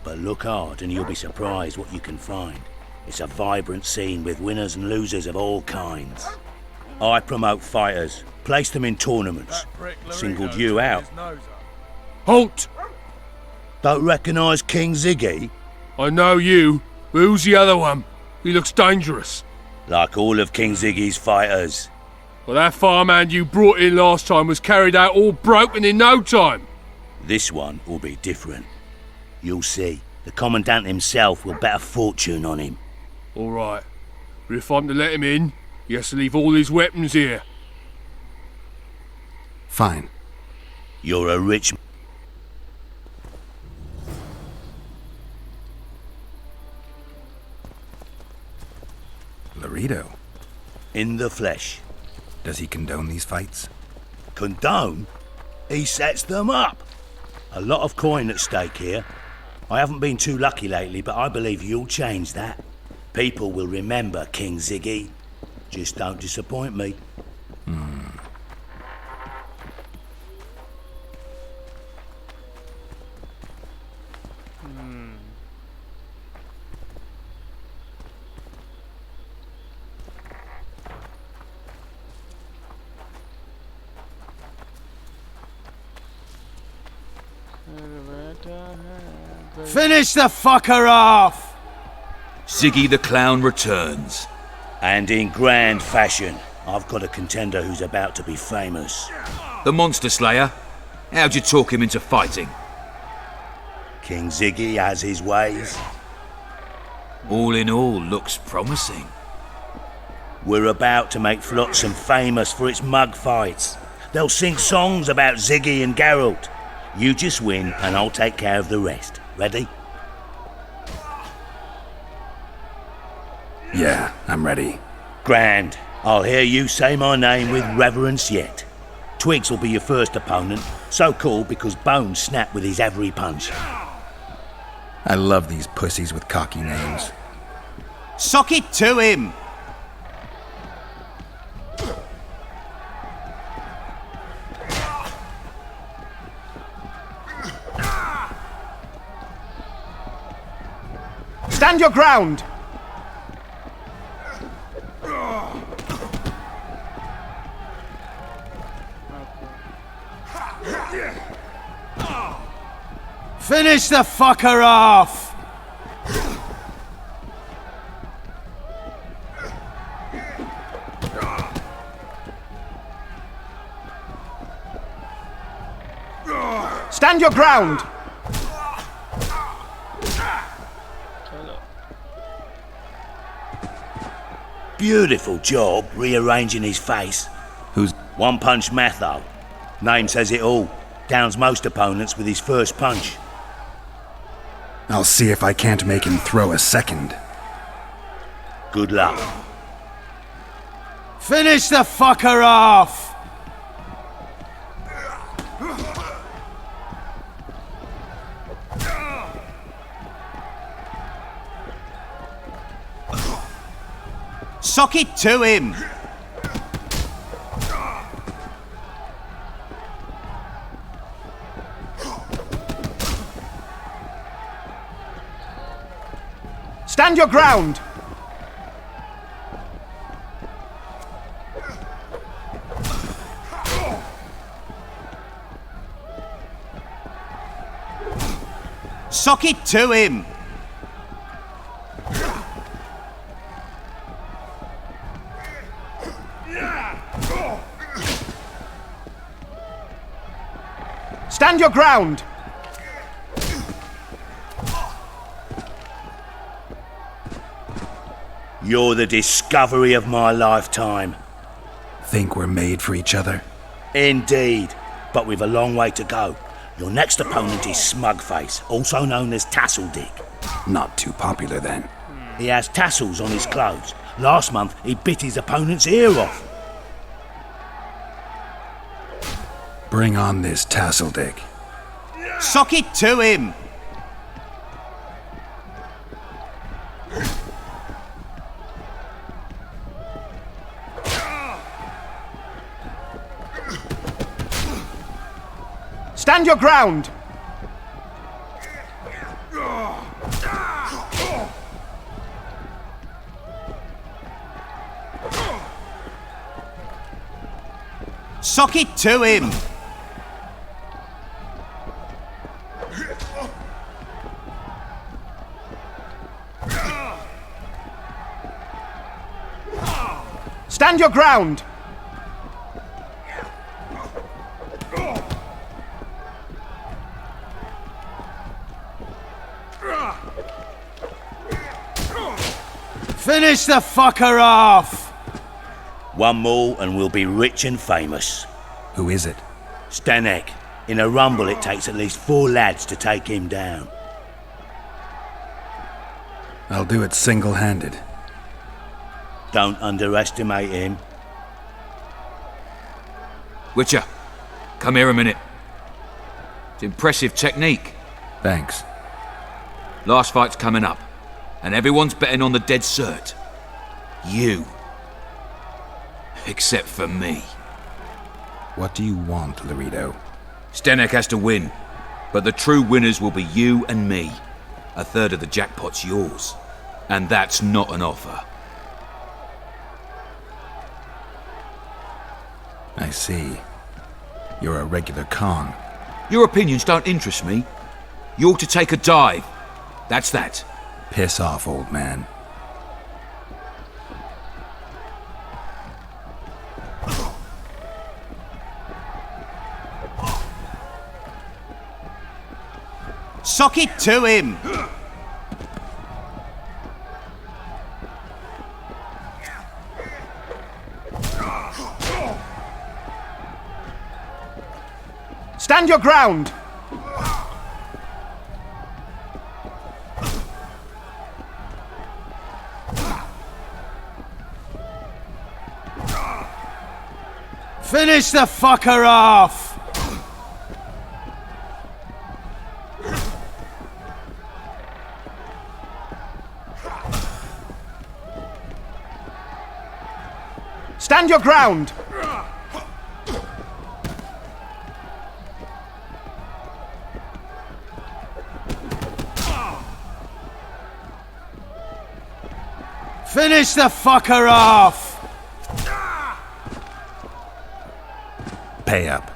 But look hard and you'll be surprised what you can find. It's a vibrant scene with winners and losers of all kinds. I promote fighters, place them in tournaments. Singled you out.
Halt!
Don't recognise King Ziggy?
I know you, but who's the other one? He looks dangerous.
Like all of King Ziggy's fighters.
Well, that farmhand you brought in last time was carried out all broken in no time.
This one will be different. You'll see. The Commandant himself will bet a fortune on him.
All right. But if I'm to let him in, he has to leave all his weapons here.
Fine.
You're a rich...
Laredo.
In the flesh.
Does he condone these fights?
Condone? He sets them up. A lot of coin at stake here. I haven't been too lucky lately, but I believe you'll change that. People will remember King Ziggy. Just don't disappoint me.
Finish the fucker off!
Ziggy the Clown returns. And in grand fashion. I've got a contender who's about to be famous.
The Monster Slayer? How'd you talk him into fighting?
King Ziggy has his ways.
All in all, looks promising.
We're about to make Flotsam famous for its mug fights. They'll sing songs about Ziggy and Geralt. You just win and I'll take care of the rest. Ready?
Yeah, I'm ready.
Grand. I'll hear you say my name with reverence yet. Twigs will be your first opponent, so called because Bones snapped with his every punch.
I love these pussies with cocky names.
Sock it to him!
Stand your ground! Finish the fucker off! Stand your ground!
Beautiful job rearranging his face.
Who's...
One punch Matho. Name says it all. Downs most opponents with his first punch.
I'll see if I can't make him throw a second.
Good luck.
Finish the fucker off! Sock it to him! Stand your ground! Sock it to him! Stand your ground!
You're the discovery of my lifetime.
Think we're made for each other?
Indeed, but we've a long way to go. Your next opponent is Smugface, also known as Tasseldick.
Not too popular then.
He has tassels on his clothes. Last month, he bit his opponent's ear off.
Bring on this Tasseldick.
Sock it to him! Stand your ground! Sock it to him! Stand your ground! Finish the fucker off!
One more and we'll be rich and famous.
Who is it?
Stanek. In a rumble it takes at least 4 lads to take him down.
I'll do it single-handed.
Don't underestimate him.
Witcher, come here a minute. It's impressive technique.
Thanks.
Last fight's coming up, and everyone's betting on the dead cert. You. Except for me.
What do you want, Laredo?
Stanek has to win, but the true winners will be you and me. A third of the jackpot's yours, and that's not an offer.
I see. You're a regular con.
Your opinions don't interest me. You ought to take a dive. That's that.
Piss off, old man.
Sock it to him! Stand your ground! Finish the fucker off! Stand your ground! Finish the fucker off!
Pay up.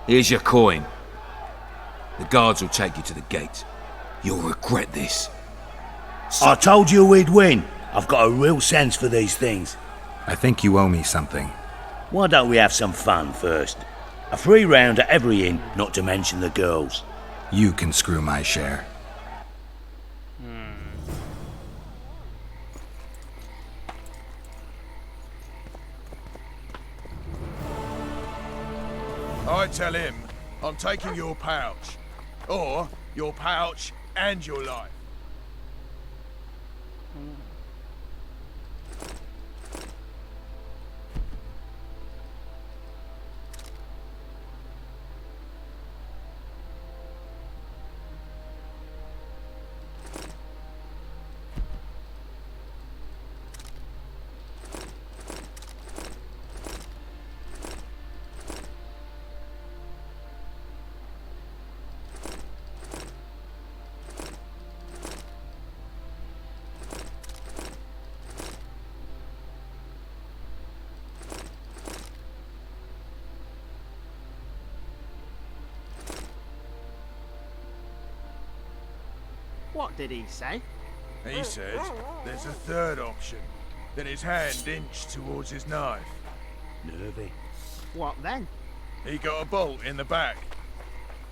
Here's your coin. The guards will take you to the gate. You'll regret this.
I told you we'd win. I've got a real sense for these things.
I think you owe me something.
Why don't we have some fun first? A free round at every inn, not to mention the girls.
You can screw my share.
I tell him I'm taking your pouch. Or your pouch and your life.
What did he say?
He said there's a third option. Then his hand inched towards his knife.
Nervy.
What then?
He got a bolt in the back.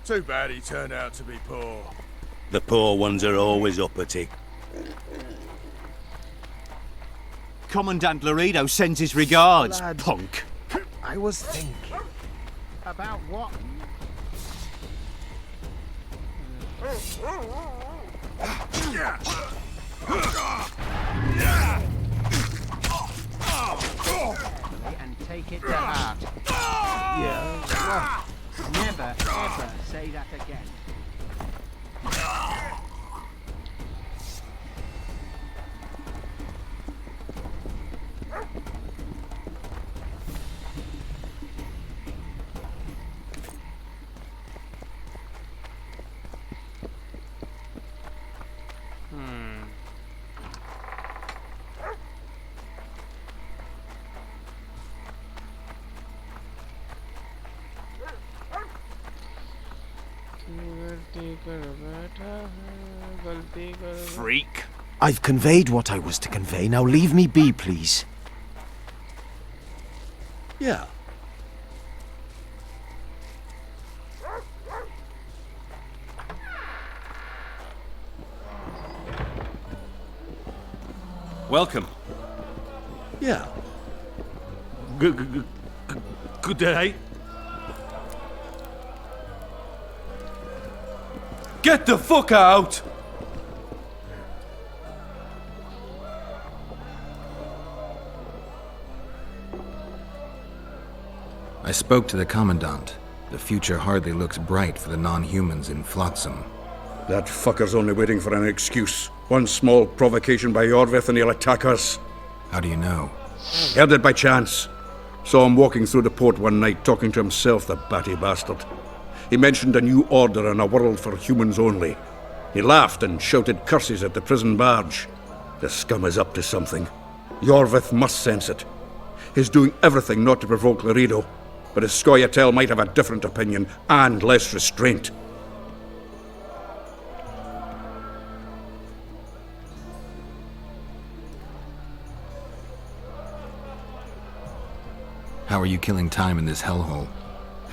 Too bad he turned out to be poor.
The poor ones are always uppity.
Commandant Laredo sends his regards,
Lad.
punk.
I was thinking. About what? And take it to heart. Yeah. Never, ever say that again.
Freak.
I've conveyed what I was to convey. Now leave me be, please.
Yeah.
Welcome.
Yeah.
Good day. Get the fuck out!
I spoke to the Commandant. The future hardly looks bright for the non-humans in Flotsam.
That fucker's only waiting for an excuse. One small provocation by Yorvith and he'll attack us.
How do you know?
Heard it by chance. Saw him walking through the port one night talking to himself, the batty bastard. He mentioned a new order and a world for humans only. He laughed and shouted curses at the prison barge. The scum is up to something. Yorvith must sense it. He's doing everything not to provoke Laredo, but his Scoia'tael might have a different opinion and less restraint.
How are you killing time in this hellhole?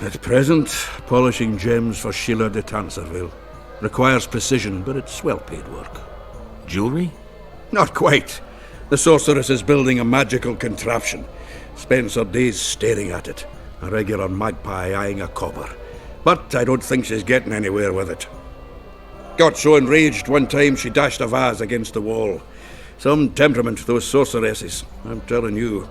At present, polishing gems for Sheila de Tanserville. Requires precision, but it's well-paid work.
Jewelry?
Not quite. The sorceress is building a magical contraption. Spends her days staring at it. A regular magpie eyeing a copper. But I don't think she's getting anywhere with it. Got so enraged one time she dashed a vase against the wall. Some temperament, those sorceresses, I'm telling you.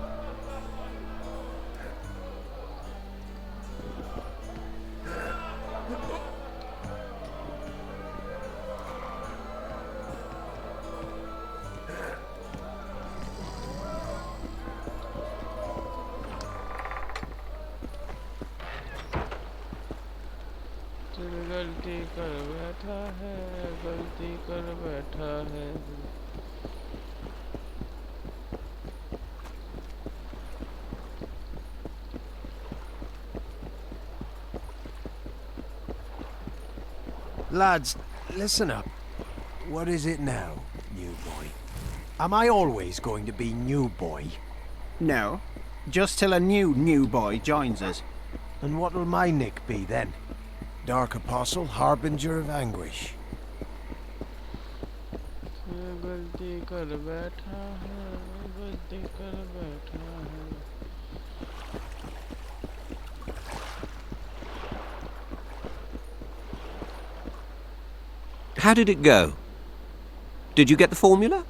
गलती कर बैठा है, गलती कर बैठा है।
Lads, listen up. What is it now, new boy? Am I always going to be new boy?
No, just till a new boy joins us.
And what will my nick be then? Dark Apostle, Harbinger of Anguish.
How did it go? Did you get the formula?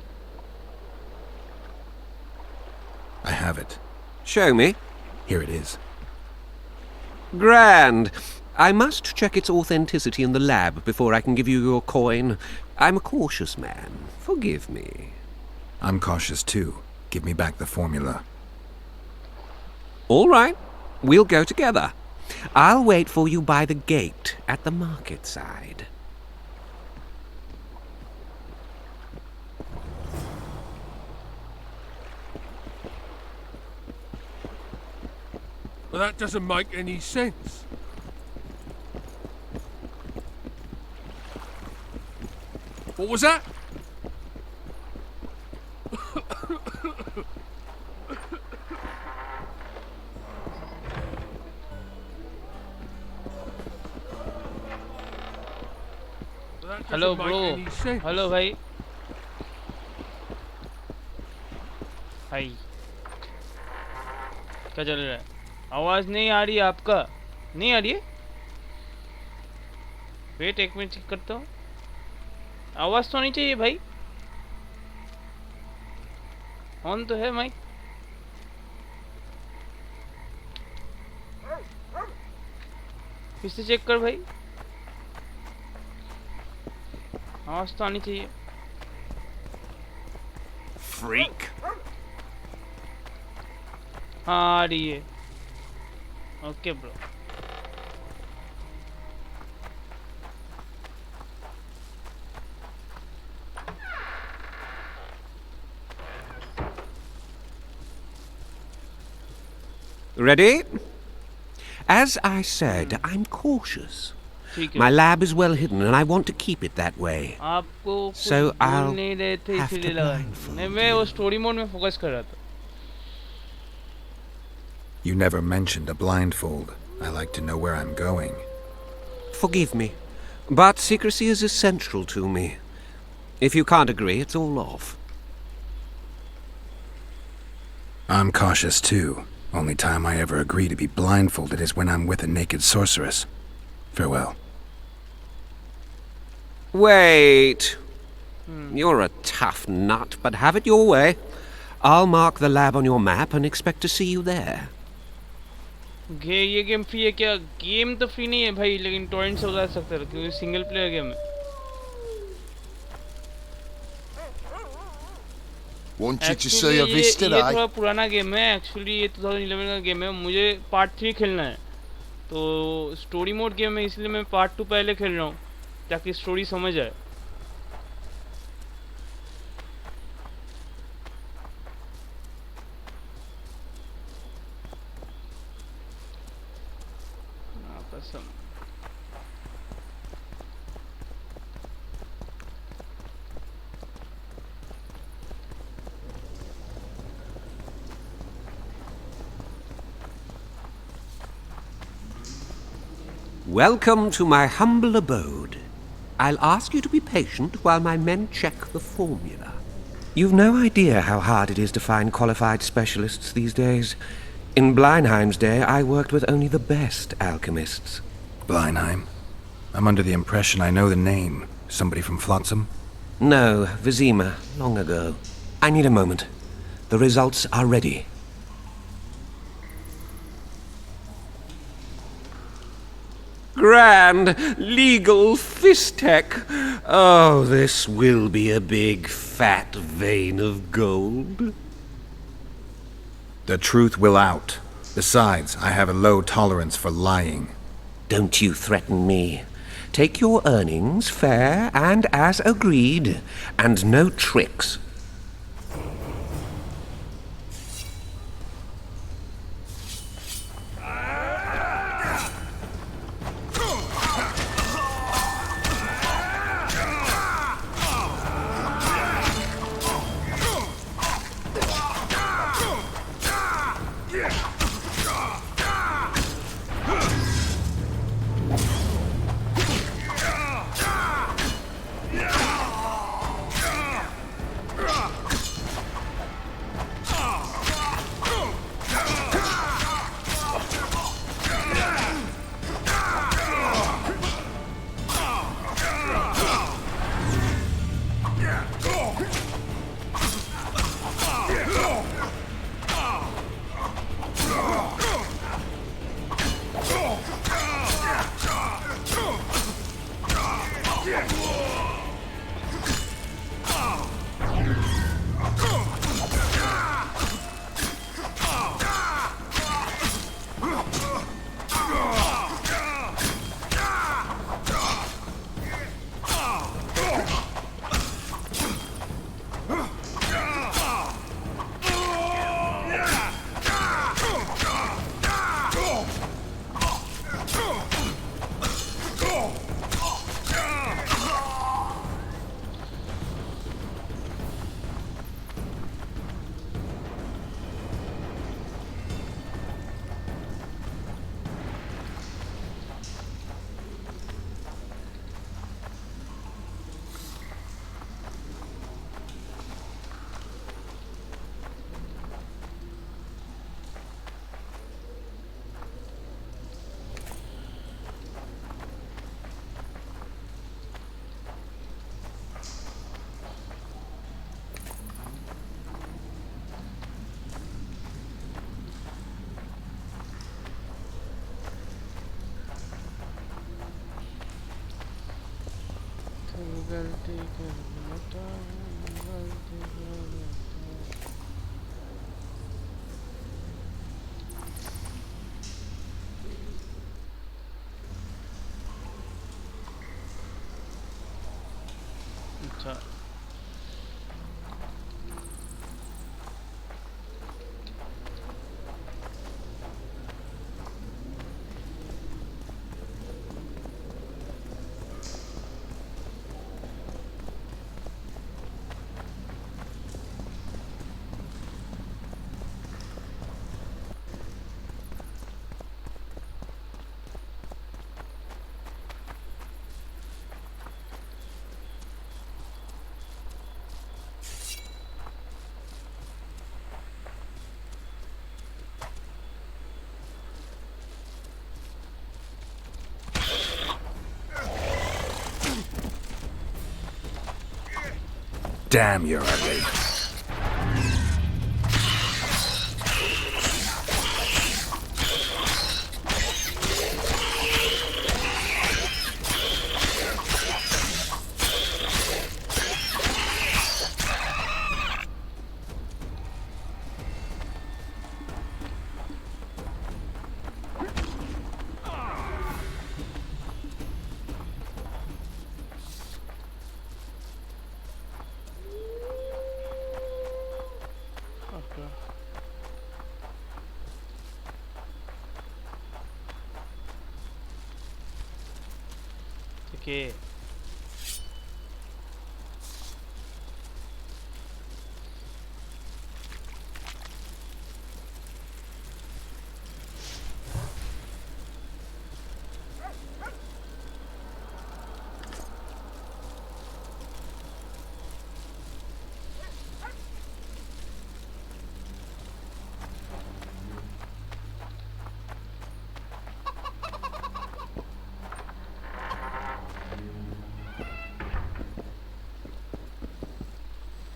I have it.
Show me.
Here it is.
Grand. I must check its authenticity in the lab before I can give you your coin. I'm a cautious man. Forgive me.
I'm cautious too. Give me back the formula.
All right. We'll go together. I'll wait for you by the gate at the market side.
Well, that doesn't make any sense. What was that?
Hello bro hello भाई भाई क्या चल रहा है आवाज़ नहीं आ रही है आपका नहीं आ रही है वेट एक मिनट चेक करता हूँ आवाज़ तो नहीं चाहिए भाई ऑन तो है माइक फिर से चेक कर भाई आवाज़ तो आनी चाहिए
फ्रीक
हाँ आ रही है okay bro
Ready? As I said, I'm cautious. My lab is well hidden and I want to keep it that way. So I'll have to blindfold you.
मैं वो स्टोरी मोड में फोकस कर रहा था.
You never mentioned a blindfold. I like to know where I'm going.
Forgive me, but secrecy is essential to me. If you can't agree, it's all off.
I'm cautious too. Only time I ever agree to be blindfolded is when I'm with a naked sorceress. Farewell.
Wait. You're a tough nut, but have it your way. I'll mark the lab on your map and expect to see you there.
ये game free है क्या? Game तो free नहीं है भाई, लेकिन torrent से उतार सकते हो क्योंकि सिंगल प्लेयर गेम है.
Wanted to see a vista
ये थोड़ा पुराना गेम है एक्चुअली. ये 2011 का गेम है. मुझे पार्ट 3 खेलना है तो स्टोरी मोड गेम है, इसलिए मैं पार्ट 2 पहले खेल रहा हूँ ताकि स्टोरी समझ आए.
Welcome to my humble abode. I'll ask you to be patient while my men check the formula. You've no idea how hard it is to find qualified specialists these days. In Bleinheim's day, I worked with only the best alchemists.
Bleinheim? I'm under the impression I know the name. Somebody from Flotsam?
No, Vizima, long ago. I need a moment. The results are ready. Grand legal fistech. Oh, this will be a big fat vein of gold.
The truth will out. Besides, I have a low tolerance for lying.
Don't you threaten me. Take your earnings fair and as agreed, and no tricks.
गलती कर बैठा गलती कर बैठा अच्छा
Damn, you're ugly.
Okay.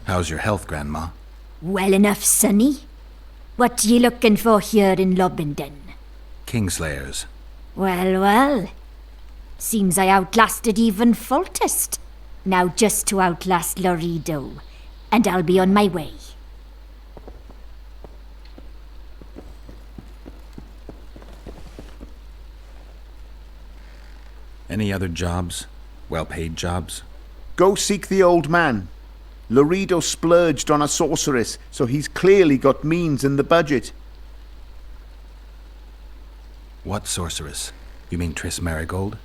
How's your health, Grandma?
Well enough, Sonny. What you looking for here in Lobenden?
Kingslayers.
Well, well. Seems I outlasted even Foltest. Now just to outlast Laredo. And I'll be on my way.
Any other jobs? Well-paid jobs?
Go seek the old man. Laredo splurged on a sorceress, so he's clearly got means in the budget.
What sorceress? You mean Triss Marigold?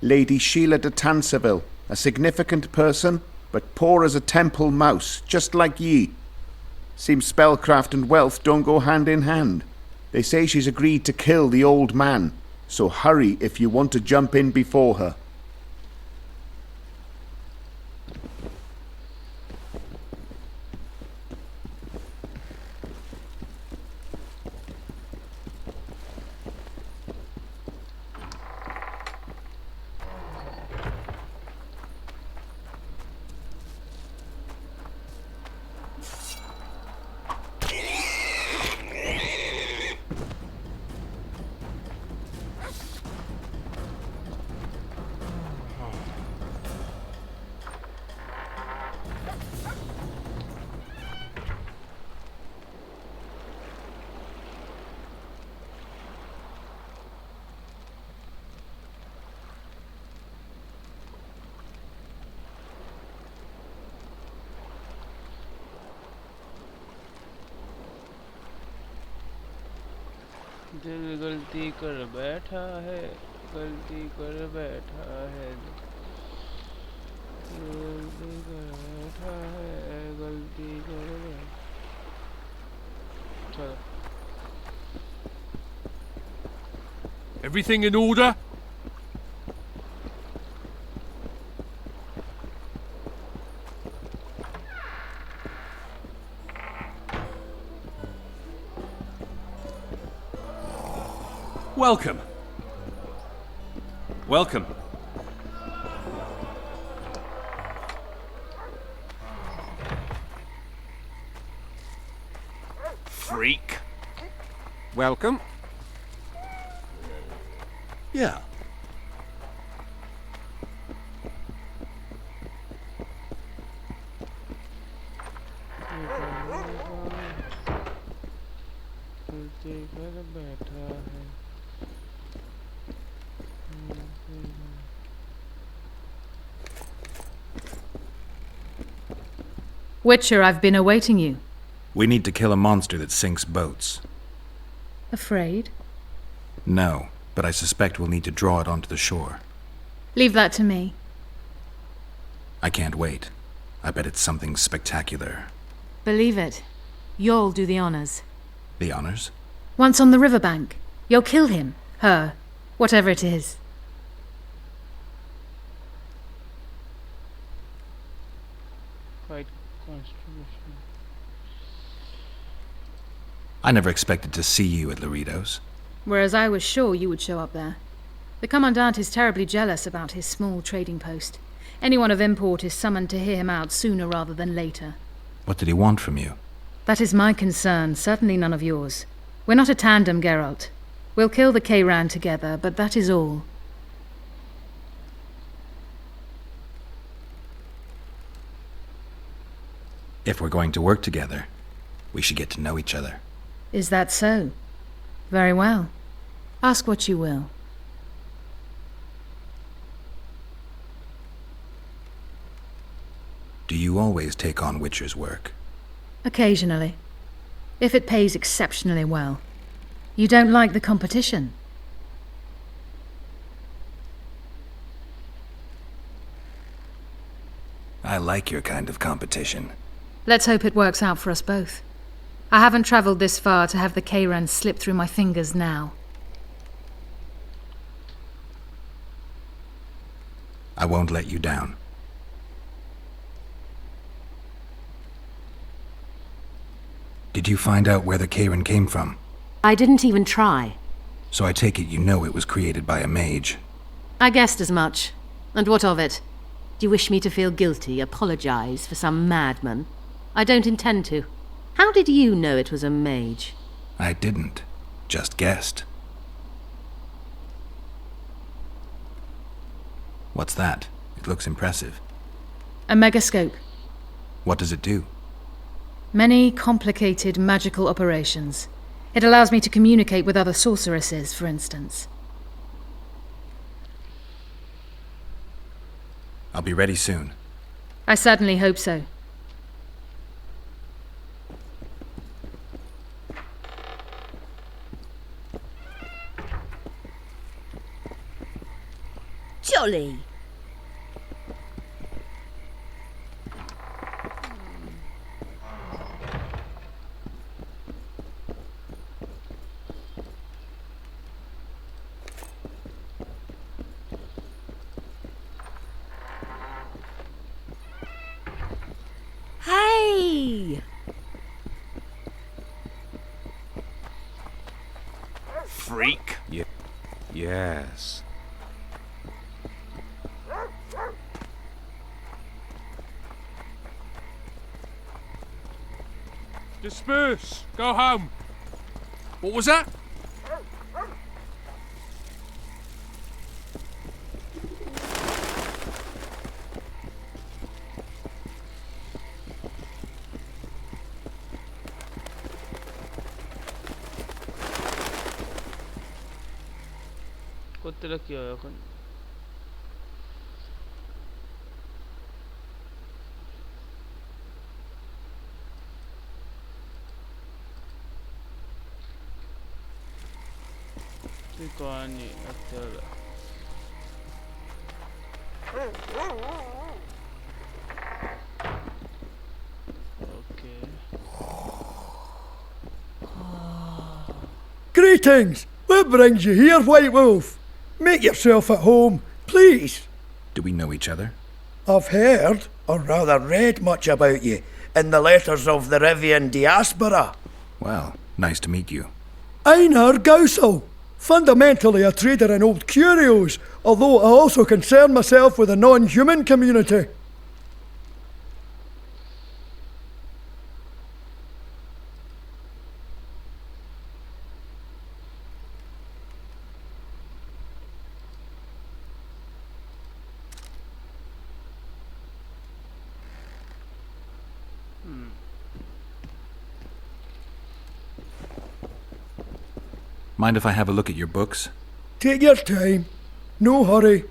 Lady Sheila de Tanserville, a significant person, but poor as a temple mouse, just like ye. Seems spellcraft and wealth don't go hand in hand. They say she's agreed to kill the old man, so hurry if you want to jump in before her.
दिल गलती कर बैठा है गलती कर बैठा है गलती कर बैठा है गलती कर बैठा चलो
Everything in order?
Welcome. Welcome.
Freak.
Welcome.
Yeah.
Witcher, I've been awaiting you.
We need to kill a monster that sinks boats.
Afraid?
No, but I suspect we'll need to draw it onto the shore.
Leave that to me.
I can't wait. I bet it's something spectacular.
Believe it. You'll do the honors.
The honors?
Once on the riverbank, you'll kill him, her, whatever it is.
Quite constitution.
I never expected to see you at Laredo's.
Whereas I was sure you would show up there. The Commandant is terribly jealous about his small trading post. Anyone of import is summoned to hear him out sooner rather than later.
What did he want from you?
That is my concern, certainly none of yours. We're not a tandem, Geralt. We'll kill the Kayran together, but that is all.
If we're going to work together, we should get to know each other.
Is that so? Very well. Ask what you will.
Do you always take on Witcher's work?
Occasionally. If it pays exceptionally well. You don't like the competition?
I like your kind of competition.
Let's hope it works out for us both. I haven't travelled this far to have the Kayran slip through my fingers now.
I won't let you down. Did you find out where the Kayran came from?
I didn't even try.
So I take it you know it was created by a mage.
I guessed as much. And what of it? Do you wish me to feel guilty, apologize for some madman? I don't intend to. How did you know it was a mage?
I didn't. Just guessed. What's that? It looks impressive.
A megascope.
What does it do?
Many complicated magical operations. It allows me to communicate with other sorceresses, for instance.
I'll be ready soon.
I certainly hope so.
Jolly. Hey!
Freak.
Yes.
Disperse. Go home. What was that?
কোত্তেটা কি হয় এখন তুই করানি আচ্ছা
Greetings! What brings you here, White Wolf? Make yourself at home, please.
Do we know each other?
I've heard, or rather read much about you, in the letters of the Rivian diaspora.
Well, nice to meet you.
Einar Gausel, fundamentally a trader in old curios, although I also concern myself with the non-human community.
Mind if I have a look at your books?
Take your time. No hurry.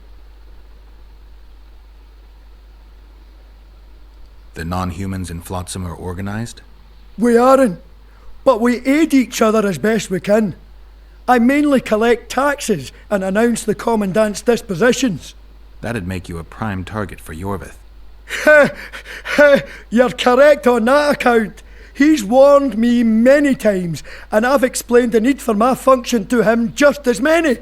The non-humans in Flotsam are organized?
We aren't, but we aid each other as best we can. I mainly collect taxes and announce the Commandant's dispositions.
That'd make you a prime target for Yorvith.
You're correct on that account. He's warned me many times, and I've explained the need for my function to him just as many.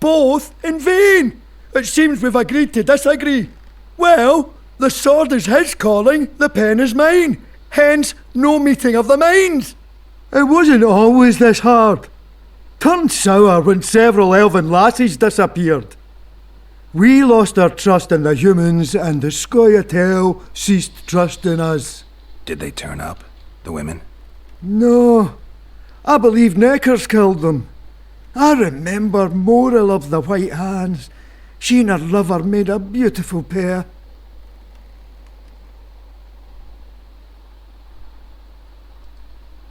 Both in vain. It seems we've agreed to disagree. Well, the sword is his calling, the pen is mine. Hence, no meeting of the minds. It wasn't always this hard. Turned sour when several elven lassies disappeared. We lost our trust in the humans, and the Scoia'tael ceased trust in us.
Did they turn up? The women?
No. I believe Neckers killed them. I remember Morrill of the White Hands. She and her lover made a beautiful pair.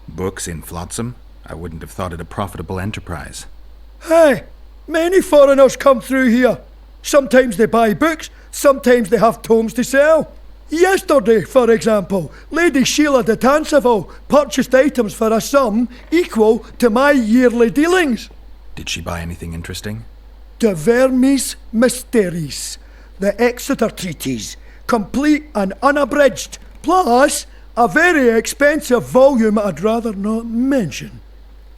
Books in Flotsam? I wouldn't have thought it a profitable enterprise.
Hey, many foreigners come through here. Sometimes they buy books, sometimes they have tomes to sell. Yesterday, for example, Lady Sheila de Tanseville purchased items for a sum equal to my yearly dealings.
Did she buy anything interesting?
De Vermis Mysteries, the Exeter Treatise, complete and unabridged, plus a very expensive volume I'd rather not mention.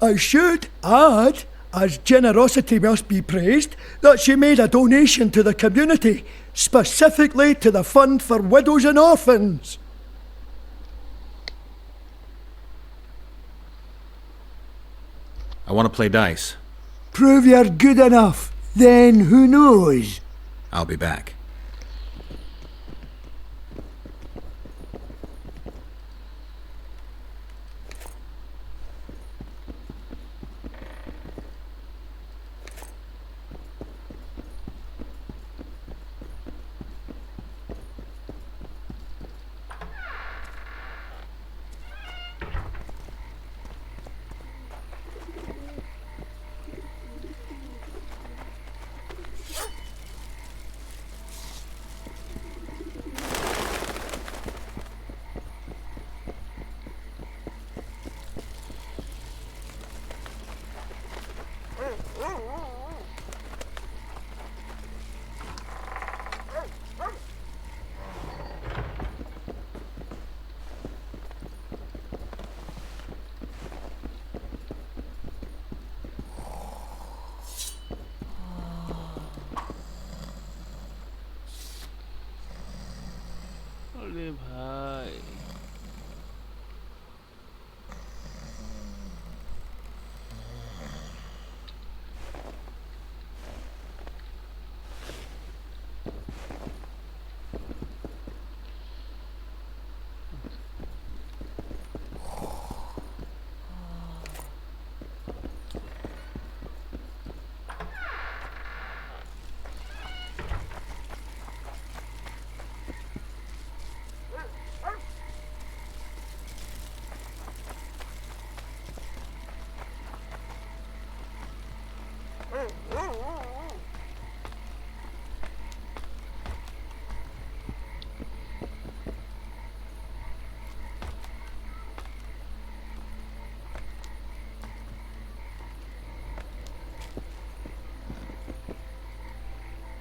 I should add, as generosity must be praised, that she made a donation to the community, specifically to the Fund for Widows and Orphans.
I want to play dice.
Prove you're good enough, then who knows?
I'll be back.
अरे भाई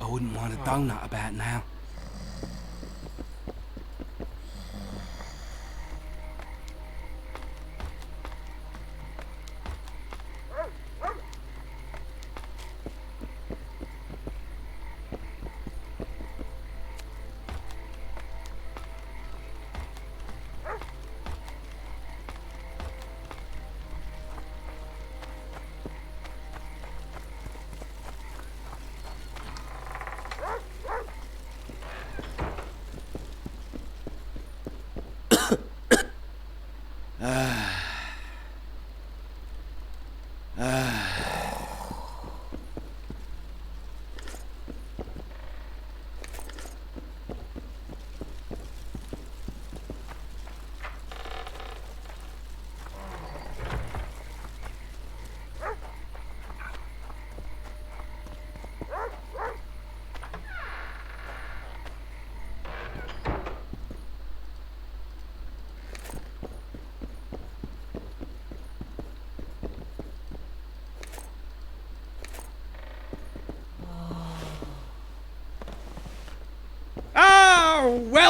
I wouldn't mind a donut about now.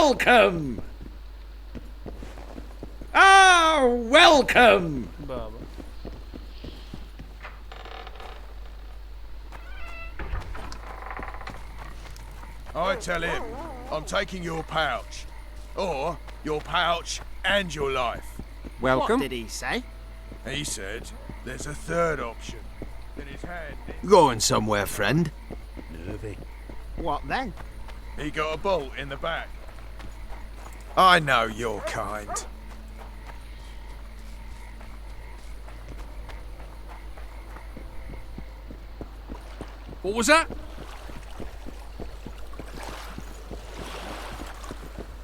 welcome! Ah, welcome!
Baba
I tell him, I'm taking your pouch. Or your pouch and your life.
What did he say?
He said there's a third option. That his hand
Going somewhere, friend?
Nervy.
What then?
He got a bolt in the back. I know your kind.
What was that?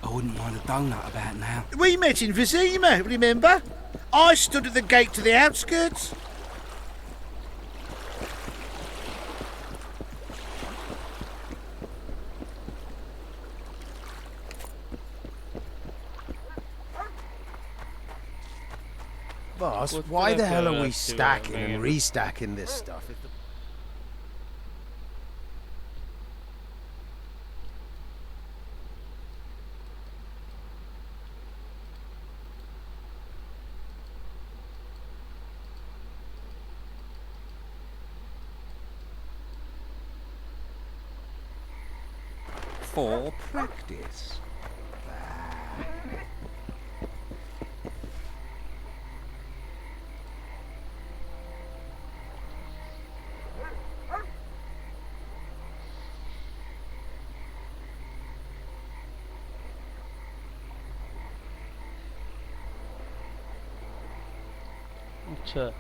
I wouldn't mind a donut about now.
We met in Vizima, remember? I stood at the gate to the outskirts.
Boss, why the hell are we stacking and restacking this stuff? If the...
For practice.
अच्छा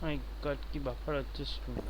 My god, की बाफड़ adjust हूँ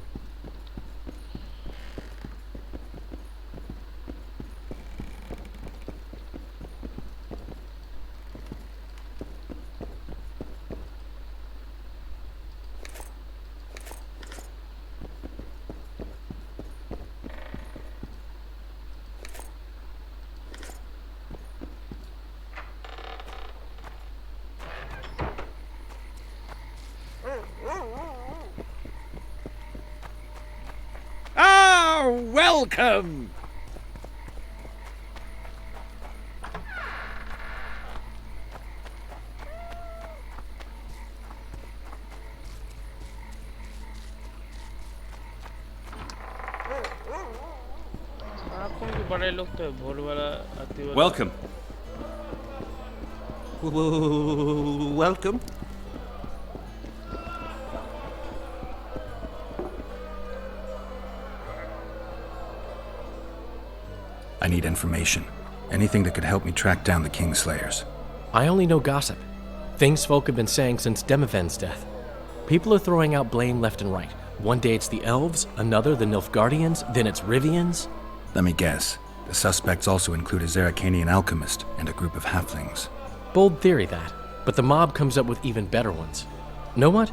Ah, welcome!
आपको भी बड़े लोग तो भोर वाला आते वाला
Welcome.
Welcome.
I need information. Anything that could help me track down the Kingslayers.
I only know gossip. Things folk have been saying since Demiven's death. People are throwing out blame left and right. One day it's the elves, another the Nilfgaardians, then it's Rivians.
Let me guess. The suspects also include a Zeracanian alchemist and a group of halflings.
Bold theory, that. But the mob comes up with even better ones. Know what?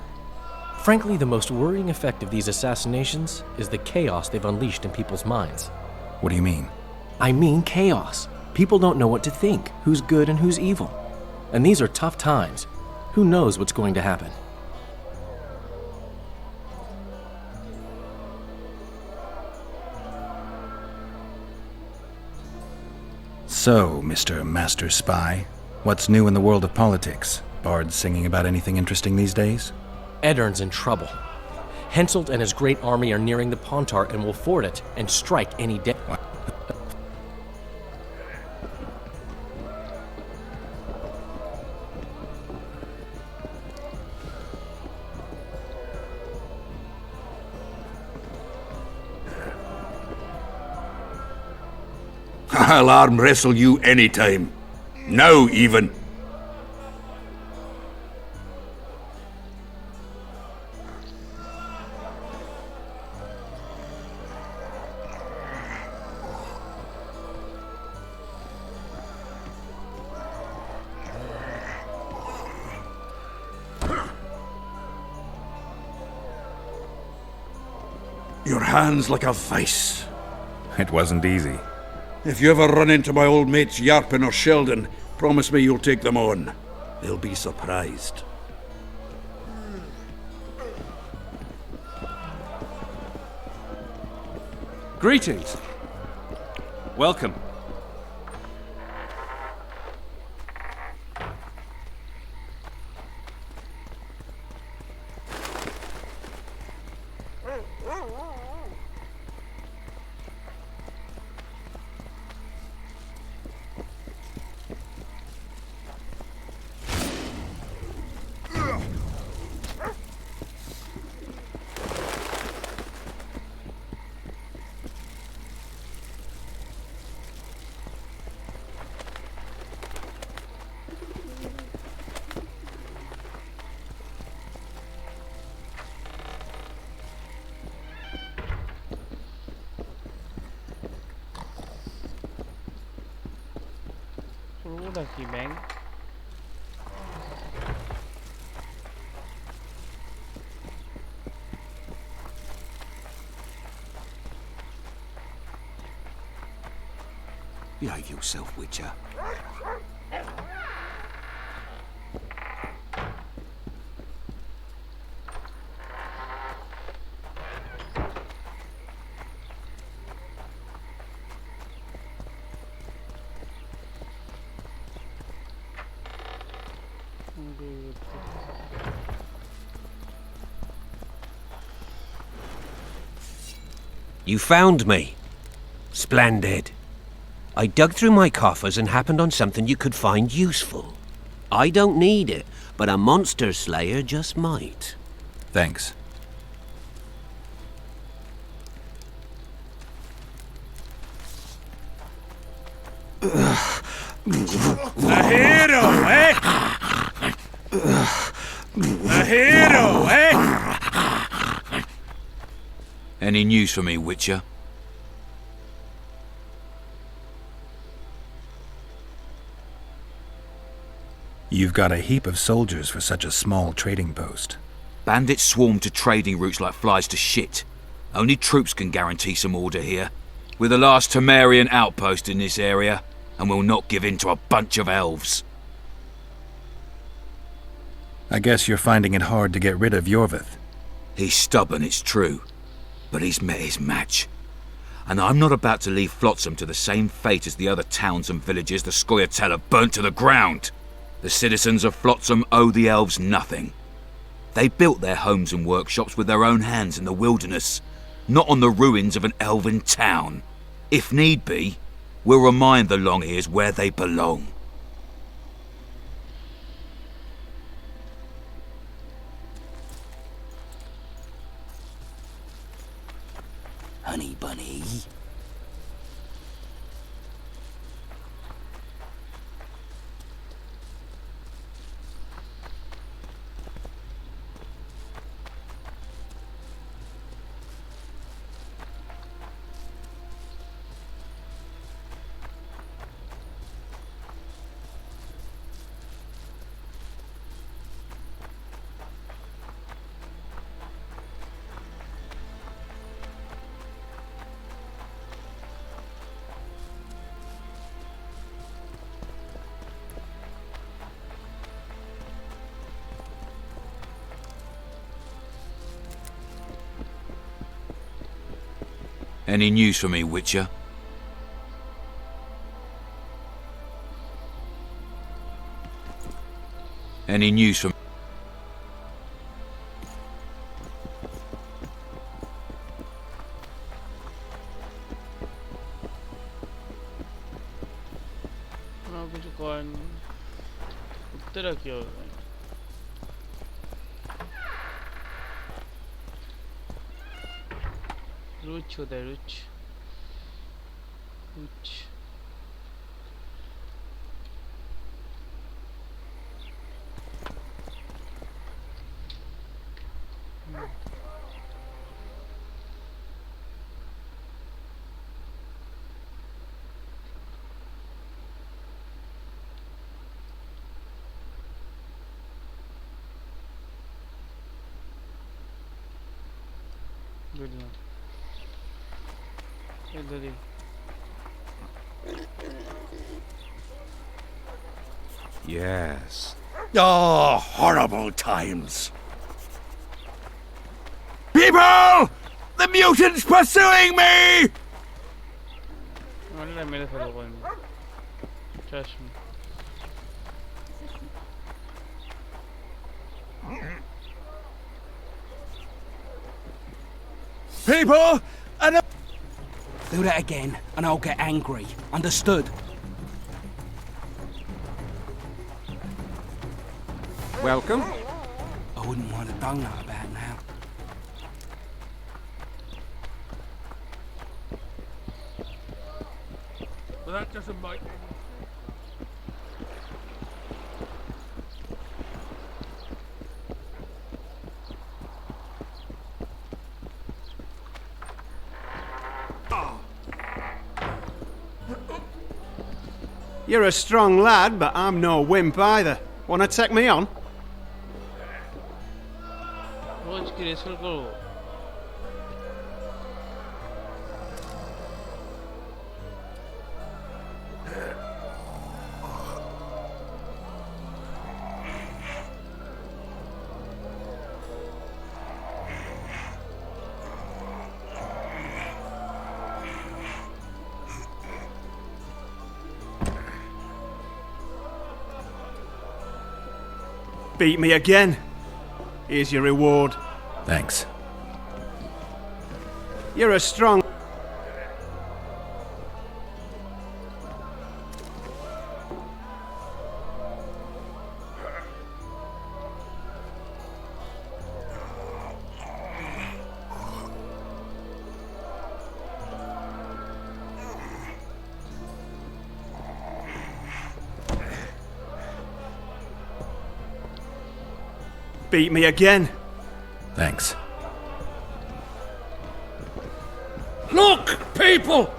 Frankly, the most worrying effect of these assassinations is the chaos they've unleashed in people's minds.
What do you mean?
I mean chaos. People don't know what to think, who's good and who's evil. And these are tough times. Who knows what's going to happen?
So, Mr. Master Spy, what's new in the world of politics? Bards singing about anything interesting these days?
Eddern's in trouble. Henselt and his great army are nearing the Pontar and will ford it and strike any day.
I'll arm wrestle you anytime. Now, even. Your hand's like a vice.
It wasn't easy.
If you ever run into my old mates Yarpin or Sheldon, promise me you'll take them on. They'll be surprised.
Greetings. Welcome.
Aqui, bang.
Behave yourself, Witcher.
You found me. Splendid. I dug through my coffers and happened on something you could find useful. I don't need it, but a monster slayer just might.
Thanks.
A hero, eh? A hero, eh?
Any news for me, Witcher?
You've got a heap of soldiers for such a small trading post.
Bandits swarm to trading routes like flies to shit. Only troops can guarantee some order here. We're the last Temerian outpost in this area, and we'll not give in to a bunch of elves.
I guess you're finding it hard to get rid of Yorvith.
He's stubborn, it's true, but he's met his match. And I'm not about to leave Flotsam to the same fate as the other towns and villages the Scoia'tael have burnt to the ground. The citizens of Flotsam owe the elves nothing. They built their homes and workshops with their own hands in the wilderness, not on the ruins of an elven town. If need be, we'll remind the Longears where they belong.
Honey bunny.
Any news for me, Witcher? Any news from...
कुछ कौन उत्तर क्या होगा रुच होता है रुच रुच बढ़िया इधर ही
Yes. Oh, horrible times. People! The mutants pursuing me!
والله मेरे साथ होगा नहीं trust me
People, and
Do that again, and I'll get angry. Understood?
Welcome.
I wouldn't mind a donut about now.
But that doesn't make...
You're a strong lad, but I'm no wimp either. Wanna take me on?
रोज की wrestle करो
Beat me again. Here's your reward.
Thanks.
You're a strong... Beat me again.
Thanks.
Look, people!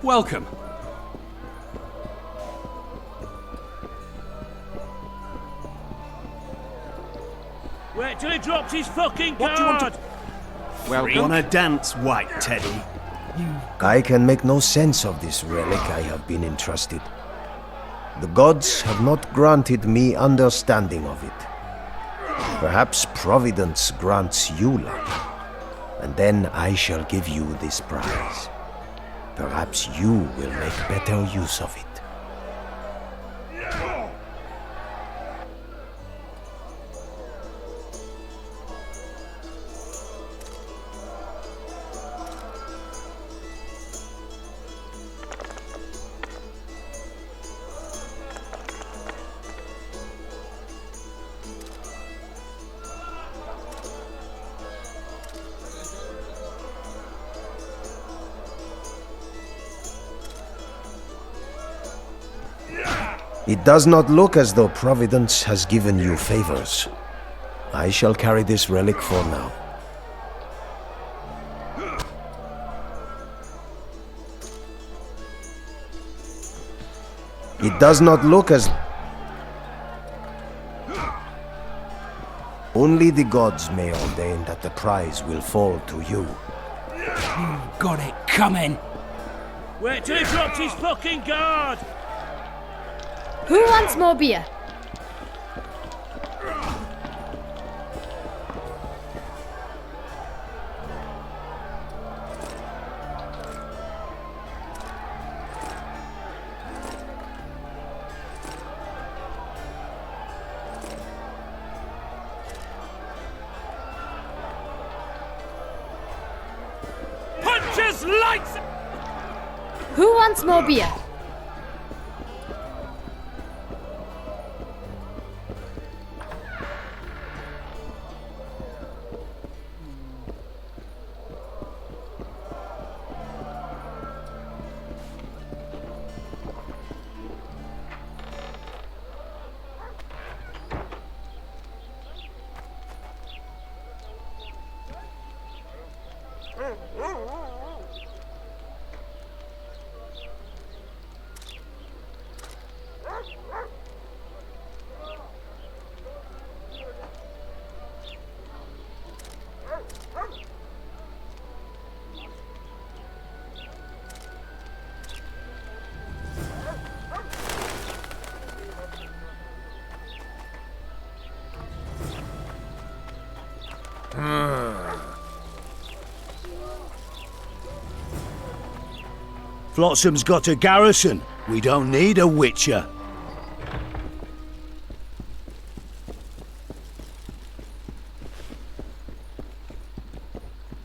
Welcome.
Wait till he drops his fucking
What do you want
card!
Welcome.
Wanna dance, white teddy?
I can make no sense of this relic I have been entrusted. The gods have not granted me understanding of it. Perhaps Providence grants you luck, and then I shall give you this prize. Perhaps you will make better use of it. It does not look as though Providence has given you favors. I shall carry this relic for now. It does not look as... Only the gods may ordain that the prize will fall to you.
Got it coming.
Wait till he drops his fucking guard!
Who wants more beer?
Punches lights!
Who wants more beer?
Flotsam's got a garrison. We don't need a witcher.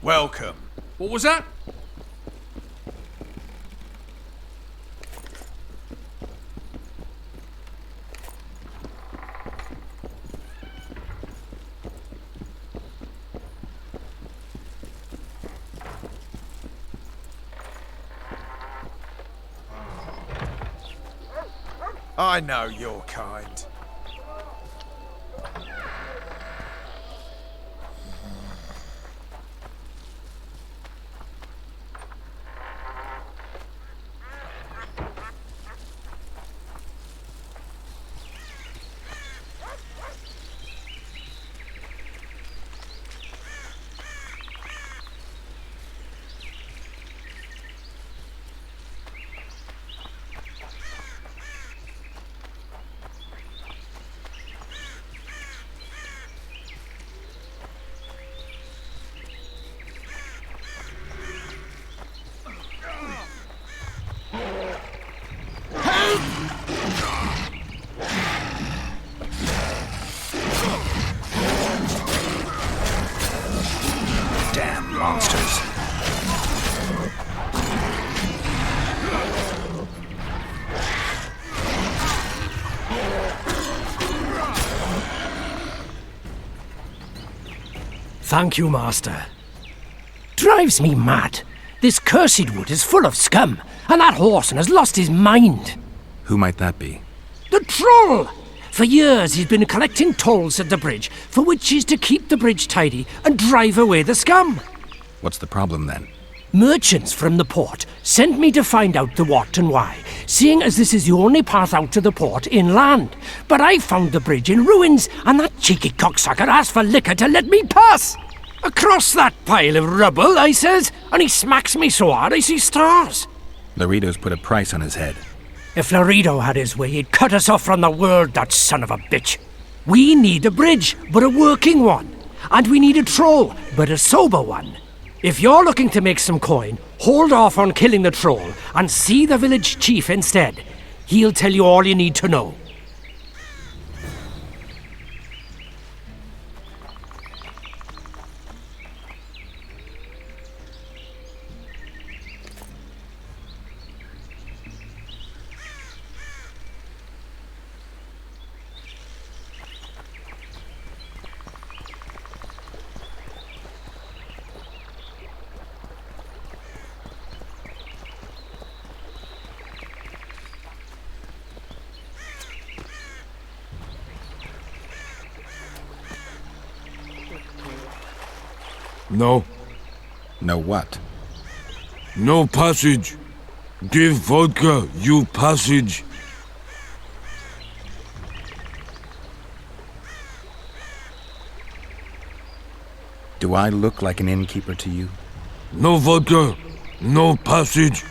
Welcome. What was that? I know your kind.
Damn monsters.
Thank you, Master. Drives me mad. This cursed wood is full of scum, and that horseman has lost his mind.
Who might that be?
The troll! For years he's been collecting tolls at the bridge, for which is to keep the bridge tidy and drive away the scum.
What's the problem then?
Merchants from the port sent me to find out the what and why, seeing as this is the only path out to the port inland. But I found the bridge in ruins, and that cheeky cocksucker asked for liquor to let me pass. Across that pile of rubble, I says, and he smacks me so hard I see stars.
Laredo's put a price on his head.
If Laredo had his way, he'd cut us off from the world, that son of a bitch. We need a bridge, but a working one. And we need a troll, but a sober one. If you're looking to make some coin, hold off on killing the troll and see the village chief instead. He'll tell you all you need to know.
No.
No what?
No passage. Give vodka, you passage.
Do I look like an innkeeper to you?
No vodka, no passage.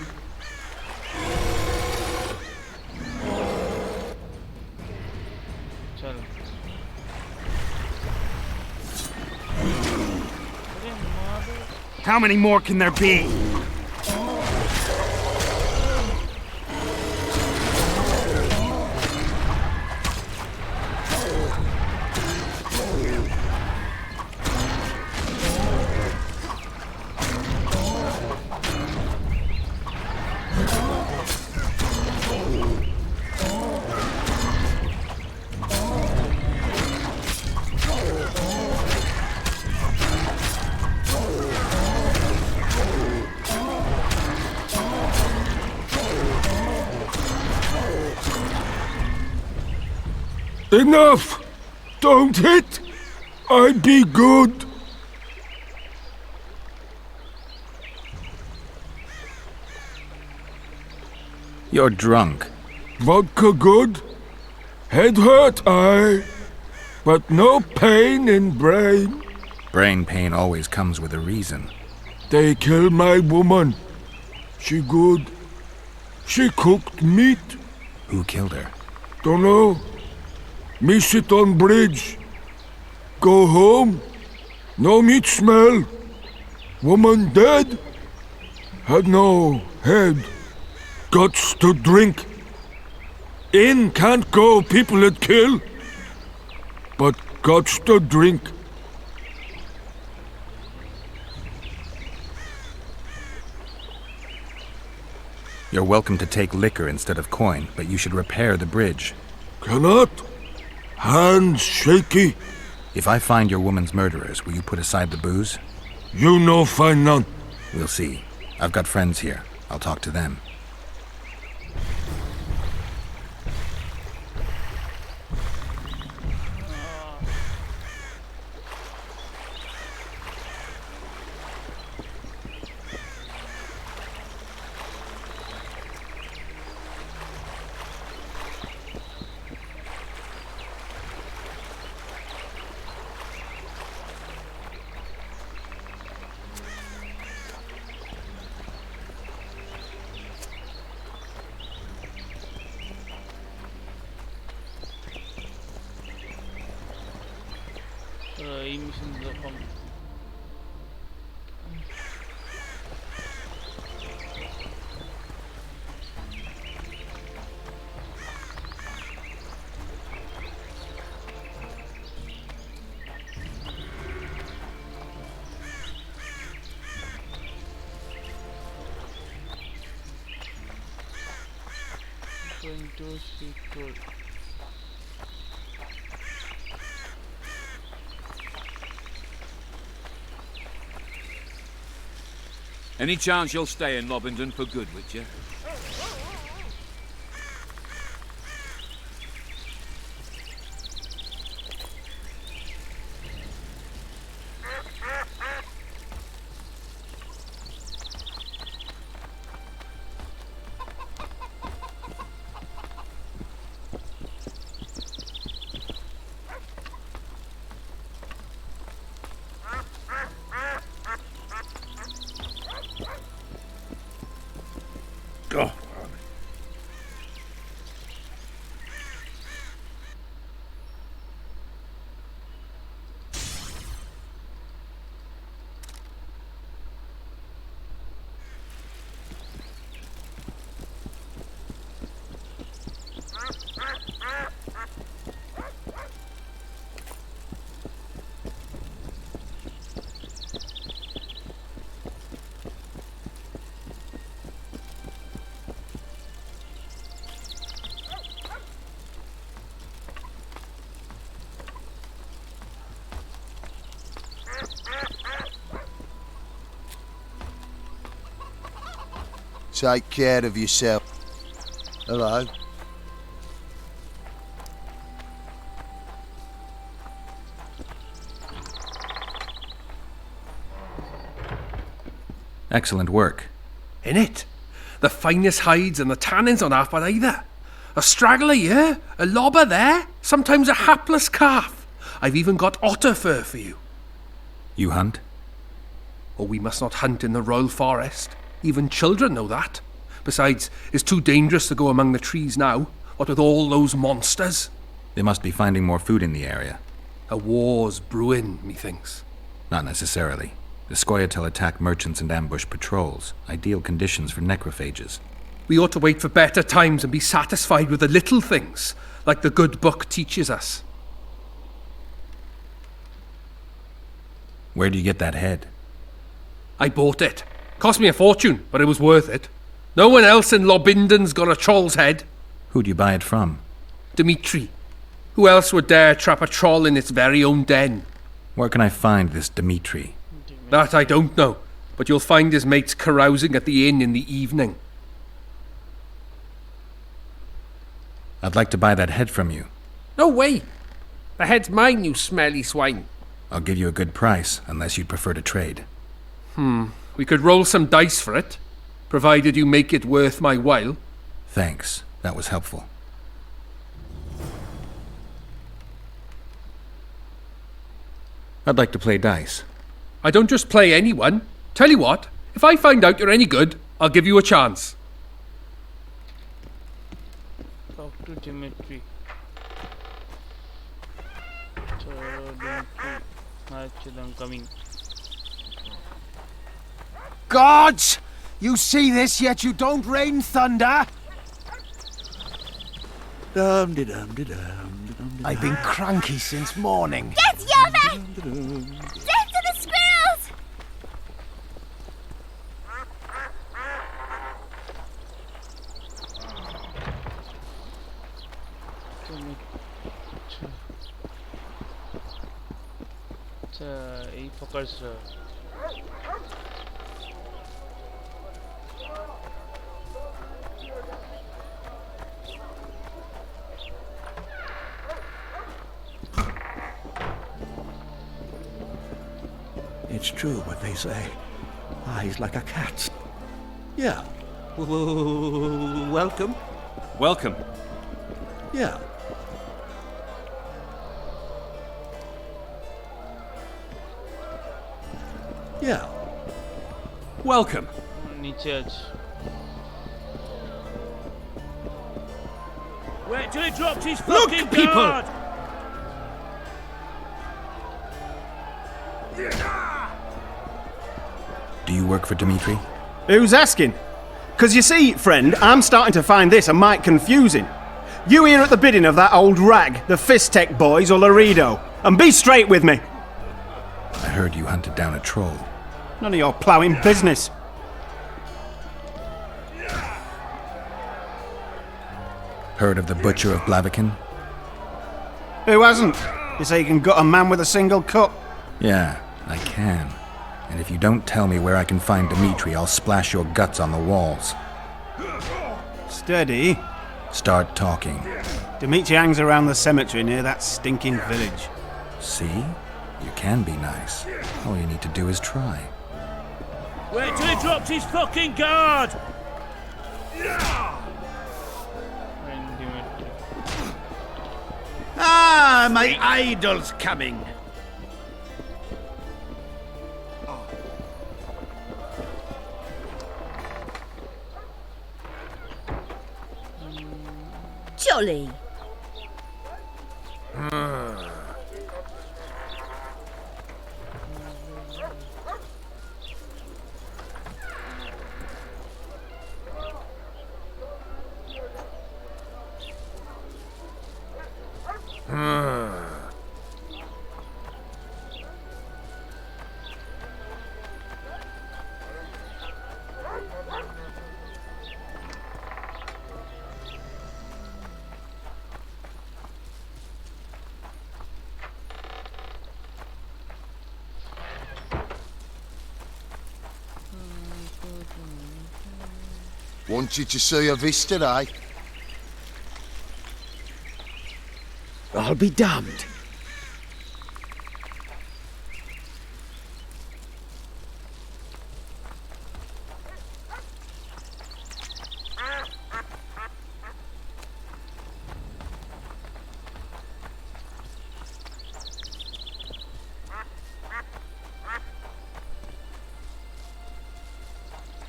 चलो
How many more can there be?
Enough! Don't hit! I'd be good.
You're drunk.
Vodka good? Head hurt, aye. But no pain in brain.
Brain pain always comes with a reason.
They kill my woman. She good. She cooked meat.
Who killed her?
Dunno. Me sit on bridge. Go home. No meat smell. Woman dead. Had no head. Guts to drink. In can't go, people it kill. But guts to drink.
You're welcome to take liquor instead of coin, but you should repair the bridge.
Cannot. Hands shaky.
If I find your woman's murderers, will you put aside the booze?
You no find none.
We'll see. I've got friends here. I'll talk to them.
iyi misiniz efendim?
Any chance you'll stay in Lobington for good, would you?
Oh.
Take care of yourself. Hello.
Excellent work.
Innit? The finest hides and the tannins on half by either. A straggler here, a lobber there, sometimes a hapless calf. I've even got otter fur for you.
You hunt?
Oh, we must not hunt in the royal forest. Even children know that. Besides, it's too dangerous to go among the trees now, what with all those monsters.
They must be finding more food in the area.
A war's brewing, methinks.
Not necessarily. The Scoia'tael attack merchants and ambush patrols. Ideal conditions for necrophages.
We ought to wait for better times and be satisfied with the little things, like the good book teaches us.
Where do you get that head?
I bought it. Cost me a fortune, but it was worth it. No one else in Lobinden's got a troll's head.
Who'd you buy it from?
Dimitri. Who else would dare trap a troll in its very own den?
Where can I find this Dimitri?
That I don't know, but you'll find his mates carousing at the inn in the evening.
I'd like to buy that head from you.
No way! The head's mine, you smelly swine.
I'll give you a good price, unless you'd prefer to trade.
We could roll some dice for it, provided you make it worth my while.
Thanks. That was helpful. I'd like to play dice.
I don't just play anyone. Tell you what, if I find out you're any good, I'll give you a chance.
Talk to Dimitri. Actually, I'm coming.
Gods! You see this, yet you don't rain thunder? I've been cranky since morning.
Get Yova! Death to the squirrels!
He fuckers.
It's true what they say. Eyes like a cat's. Yeah. Welcome.
Welcome.
Yeah. Yeah.
Welcome.
नीचे आज.
Wait till he drops his
Look,
fucking
people!
guard!
Do you work for Dimitri?
Who's asking? 'Cause you see, friend, I'm starting to find this a mite confusing. You here at the bidding of that old rag, the Fistech boys or Laredo? And be straight with me.
I heard you hunted down a troll.
None of your ploughing business.
Heard of the Butcher of Blaviken?
Who hasn't? You say you can gut a man with a single cut?
Yeah, I can. And if you don't tell me where I can find Dimitri, I'll splash your guts on the walls.
Steady.
Start talking.
Dimitri hangs around the cemetery near that stinking village.
See? You can be nice. All you need to do is try.
Wait till he drops his fucking guard!
Ah, my idol's coming.
Jolly.
Wanted to see a vista, eh?
I'll be damned.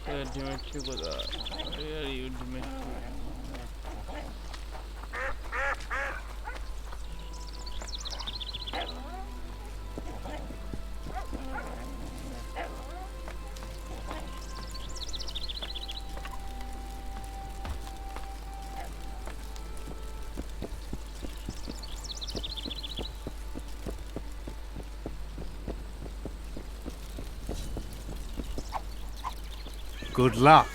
Dimitri কোথায়? Where are you, Dimitri?
Good luck.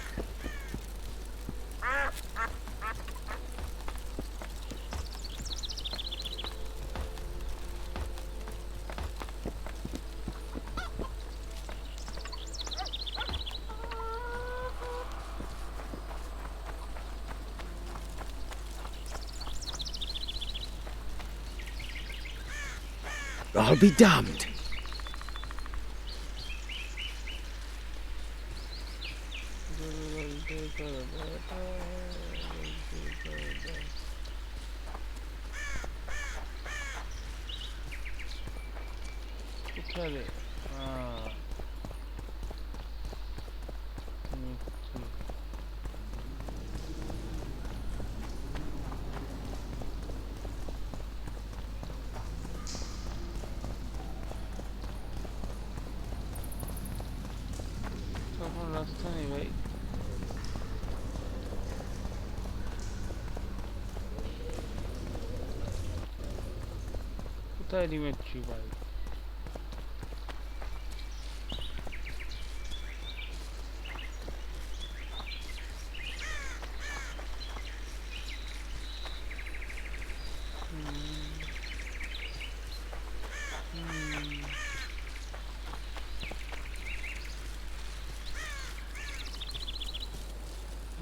I'll be damned.
কোথায়? তখন রাস্তা নেই ভাই। কোথায় ডিমেট্রি ভাই?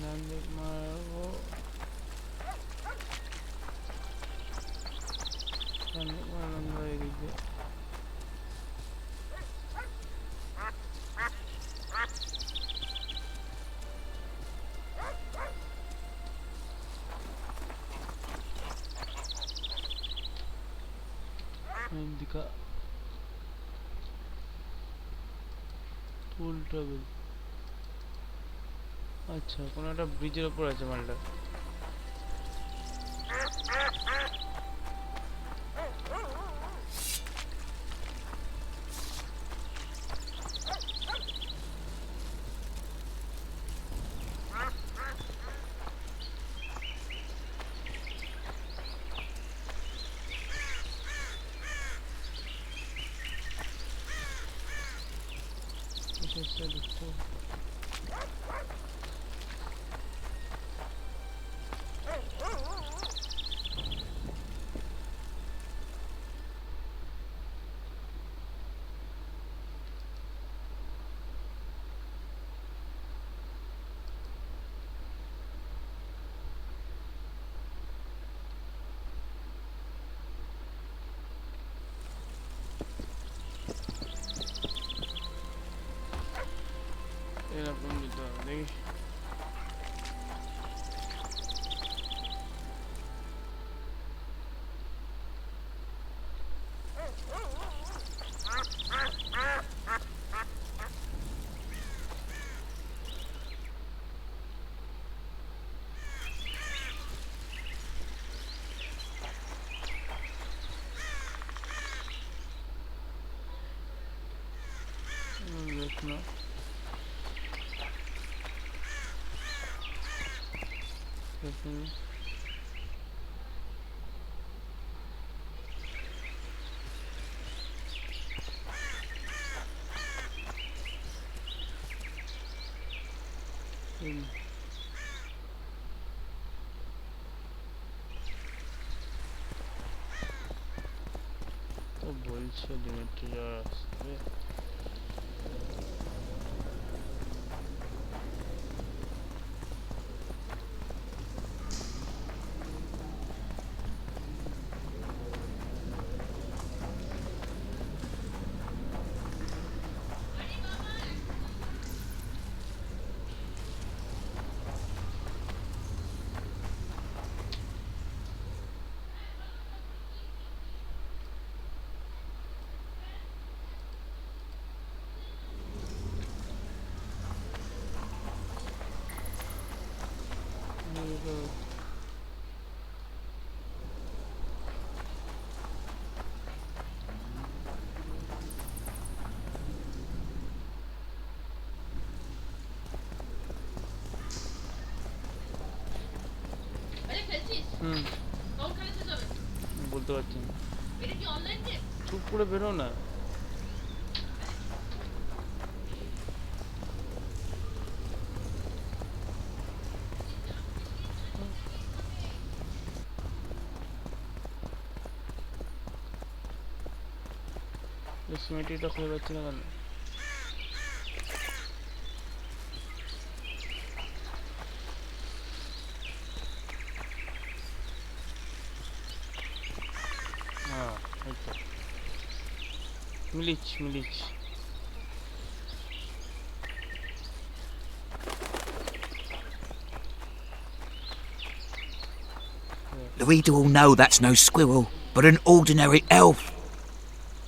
Landing marabo. Landing marabo এদিকে। এদিকে টুল ট্রাভেল। আচ্ছা কোনো একটা ব্রিজের উপর আছে মালটা। এসে দেখতে এরকম দিতে হবে দেখি। দেখো তো বলছে ডিমিট্রি আসবে। বলতে পারছি না চুপ করে বেরো না সিমেট্রিটা খুঁজে পাচ্ছি না কেন Milic.
The reader will know that's no squirrel, but an ordinary elf.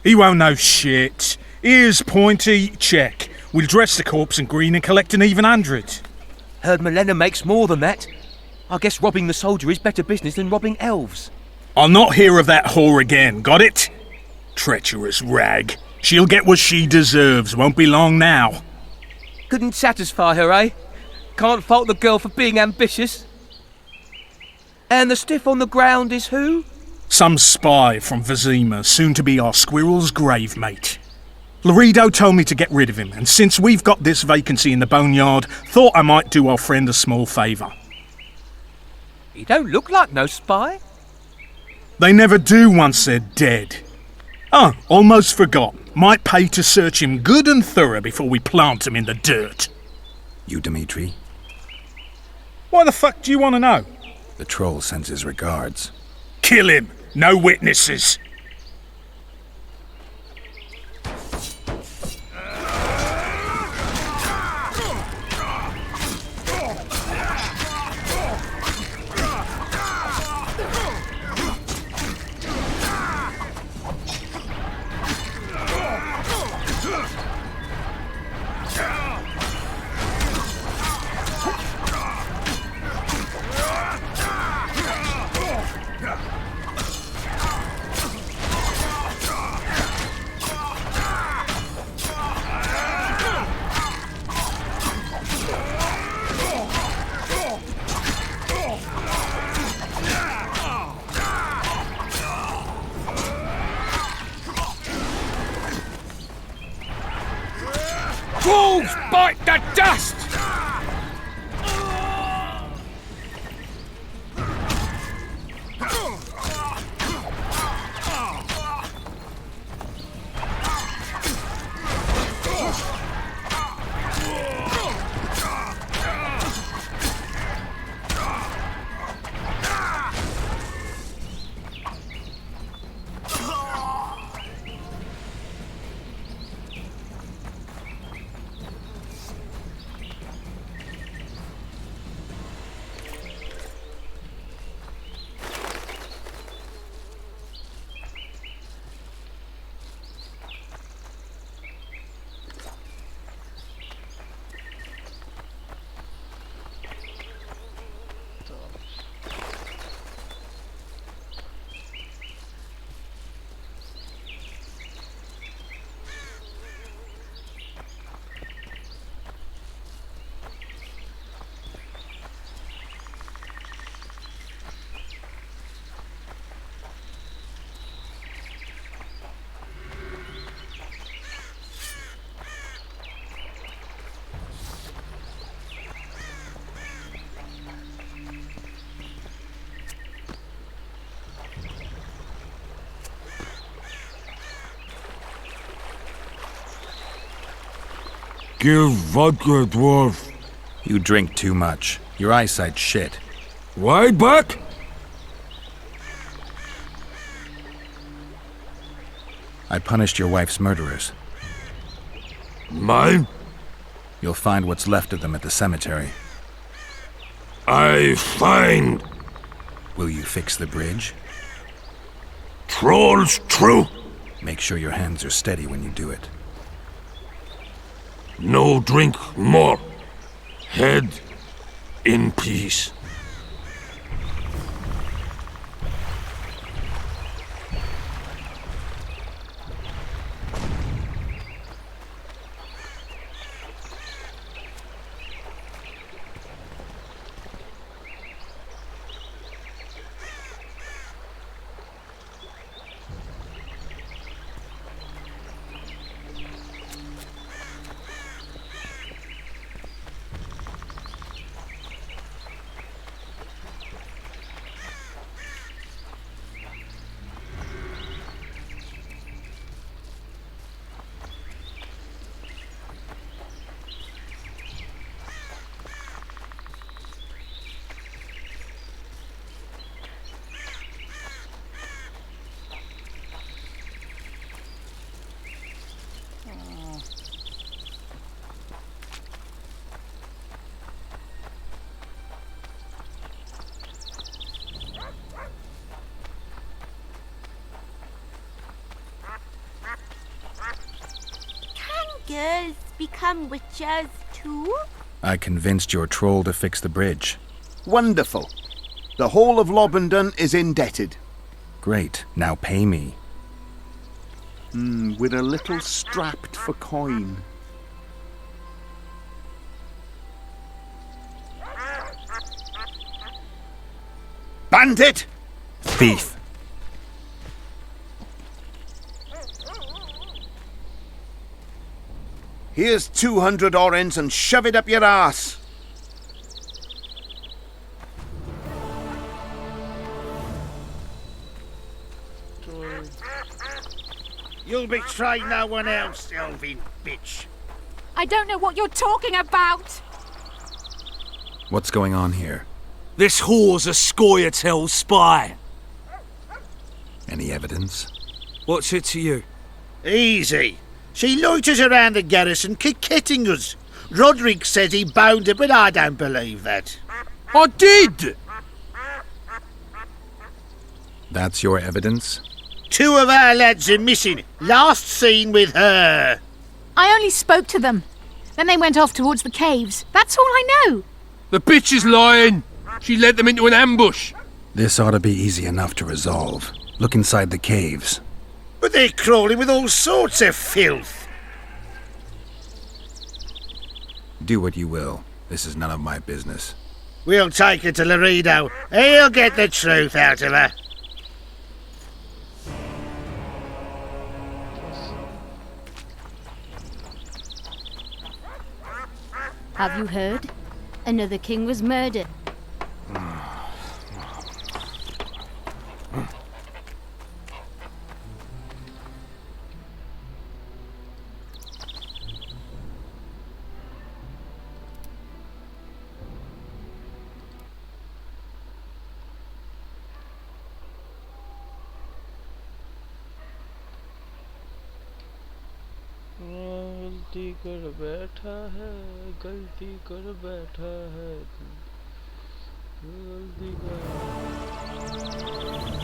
He won't know shit. Ears pointy, check. We'll dress the corpse in green and collect an even 100.
Heard Milena makes more than that. I guess robbing the soldier is better business than robbing elves.
I'll not hear of that whore again, got it? Treacherous rag. She'll get what she deserves, won't be long now.
Couldn't satisfy her, eh? Can't fault the girl for being ambitious. And the stiff on the ground is who?
Some spy from Vizima, soon to be our squirrel's grave mate. Laredo told me to get rid of him, and since we've got this vacancy in the boneyard, thought I might do our friend a small favour.
He don't look like no spy.
They never do once they're dead. Oh, almost forgot. Might pay to search him good and thorough before we plant him in the dirt.
You, Dimitri?
Why the fuck do you want to know?
The troll sends his regards.
Kill him! No witnesses!
Wolves bite the dust!
Give vodka, dwarf.
You drink too much. Your eyesight's shit.
Right back?
I punished your wife's murderers.
Mine?
You'll find what's left of them at the cemetery.
I find...
Will you fix the bridge?
Trolls true.
Make sure your hands are steady when you do it.
No drink more. Head in peace.
girls become witches too?
I convinced your troll to fix the bridge.
Wonderful. The whole of Lobendon is indebted.
Great. Now pay me.
We're a little strapped for coin. Bandit!
Thief!
Here's 200 orens and shove it up your ass.
You'll betray no one else, elfin bitch.
I don't know what you're talking about!
What's going on here?
This whore's a Scoia'tael spy.
Any evidence?
What's it to you?
Easy. She loiters around the garrison, kick-kitting us. Roderick says he bound her, but I don't believe that.
I did!
That's your evidence?
2 of our lads are missing. Last seen with her.
I only spoke to them. Then they went off towards the caves. That's all I know.
The bitch is lying! She led them into an ambush!
This ought to be easy enough to resolve. Look inside the caves.
But they're crawling with all sorts of filth.
Do what you will. This is none of my business.
We'll take her to Laredo. He'll get the truth out of her.
Have you heard? Another king was murdered.
गलती कर बैठा है, गलती कर बैठा है, गलती कर।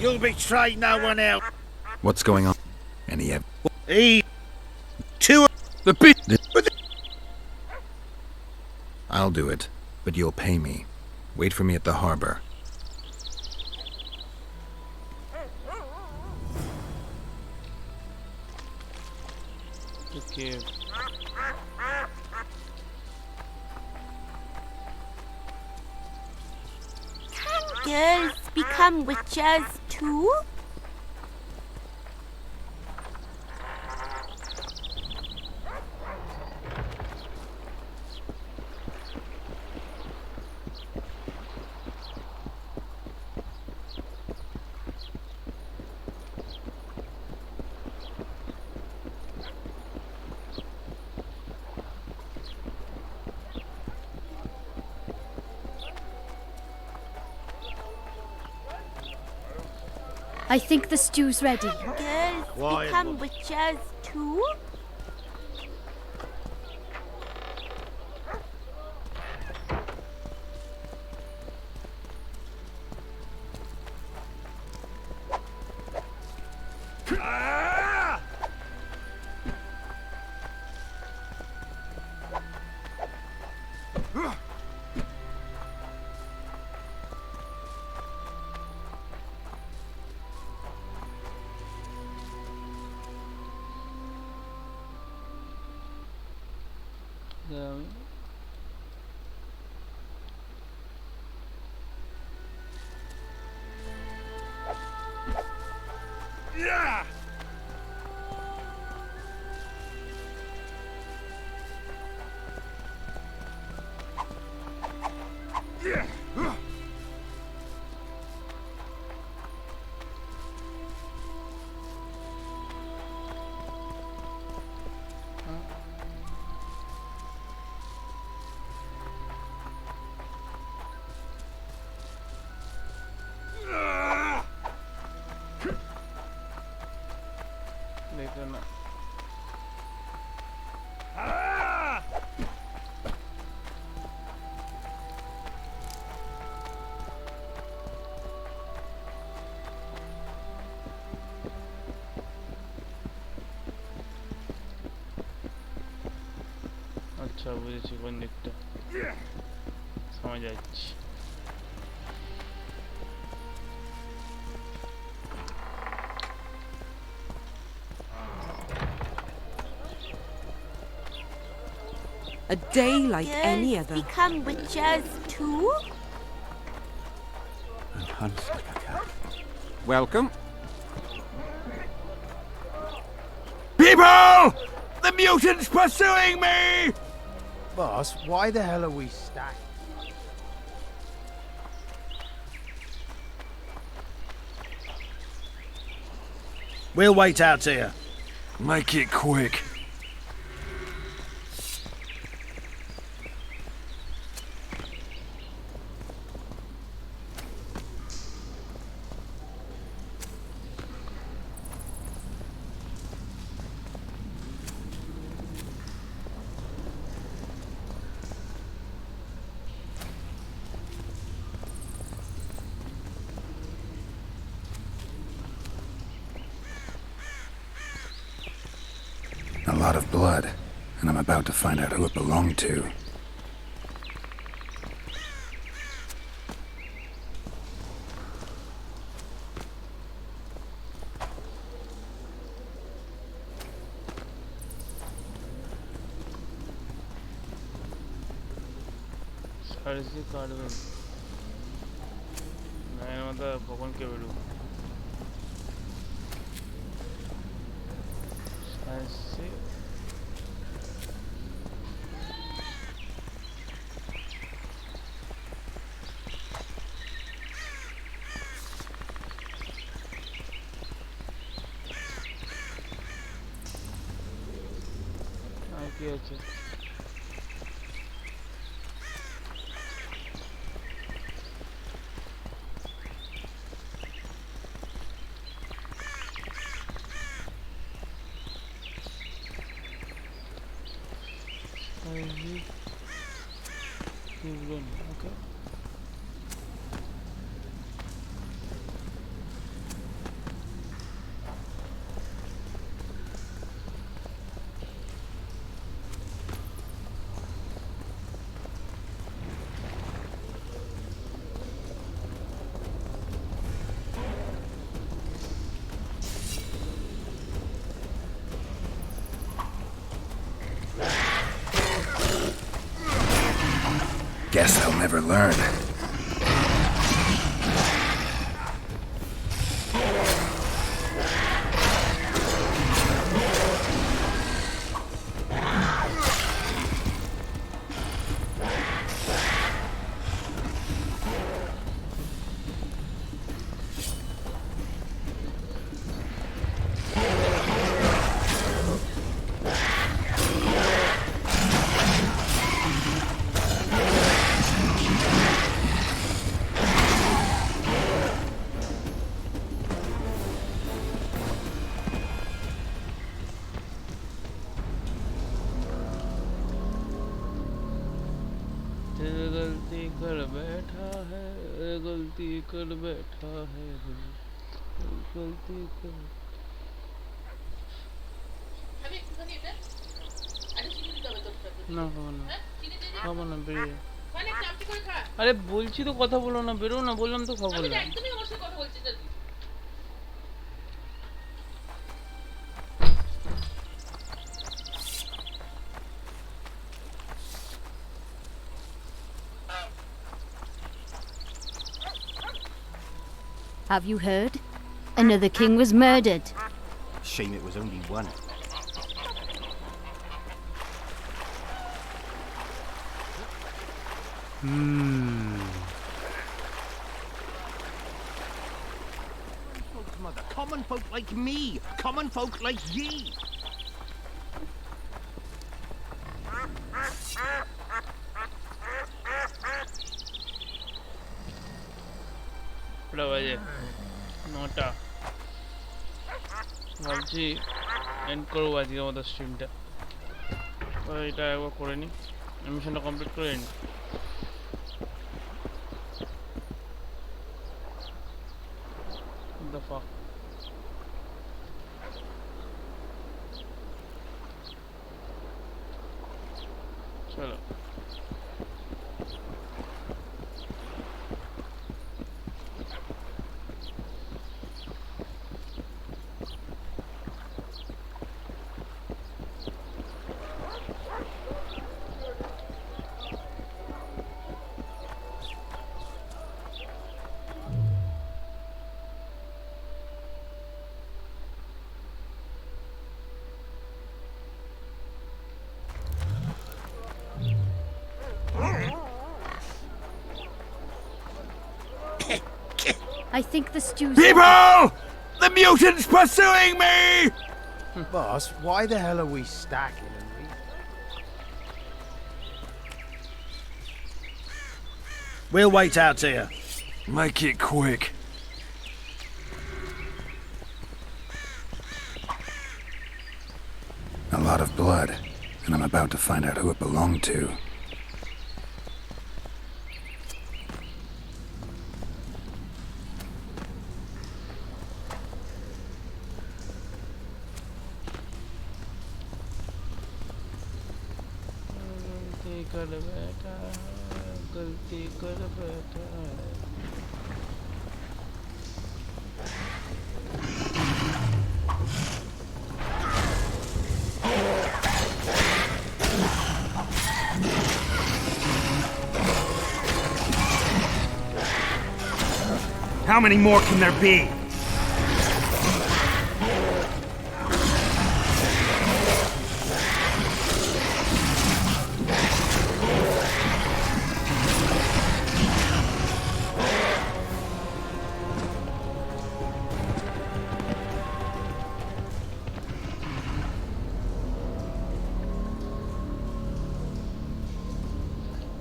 You'll betray no one else.
What's going on? Any
He... 2...
The bitch...
I'll do it, but you'll pay me. Wait for me at the harbor.
Okay.
Can girls become witches too?
I think the stew's ready.
Girls become witches too?
Yeah! Yeah!
আচ্ছা বুঝেছি কোন দিকটা সময় যাচ্ছে
A day like any
Girls
other.
become witches too?
And hunts like a cat.
Welcome.
People! The mutant's pursuing me!
Boss, why the hell are we stacked?
We'll wait out here.
Make it quick.
A lot of blood, and I'm about to find out who it belonged to.
সার্জি কাটবেন না এর মধ্যে কখন কে বেরো সার্জি কি আছে Okay.
Guess I'll never learn.
गलती कर बैठा है गलती कर बैठा है गलती कर না খাবো না বেরিয়ে আরে বলছি তো কথা বলো না বেরো না বললাম তো খাবো না
Have you heard? Another king was murdered.
Shame it was only one.
Mother, common folk like me, common folk like ye.
বাজে 9টা ভাবছি এন্ড করবো আজকে আমাদের স্ট্রিমটা তো এটা একবার করে নিই মিশনটা কমপ্লিট করে নিই the fuck চলো
I think the stew's...
People! The mutant's pursuing me!
Boss, why the hell are we stacking and
We'll wait out here.
Make it quick.
A lot of blood, and I'm about to find out who it belonged to.
गलती कर बैठा है।
How many more can there be?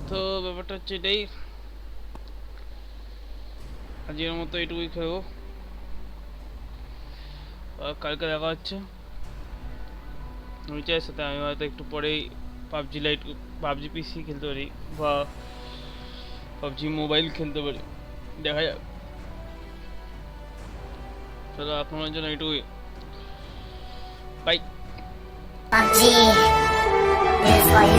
তো ব্যাপারটা হচ্ছে এটাই, আজকের মতো এইটুকুই খেলবো, কালকে দেখা হচ্ছে। আমি চাই সাথে আমি হয়তো একটু পরেই পাবজি লাইট, পাবজি পিসি খেলতে পারি বা পাবজি মোবাইল খেলতে পারি, দেখা যাক। চলো আপনার জন্য এইটুকুই, বাই।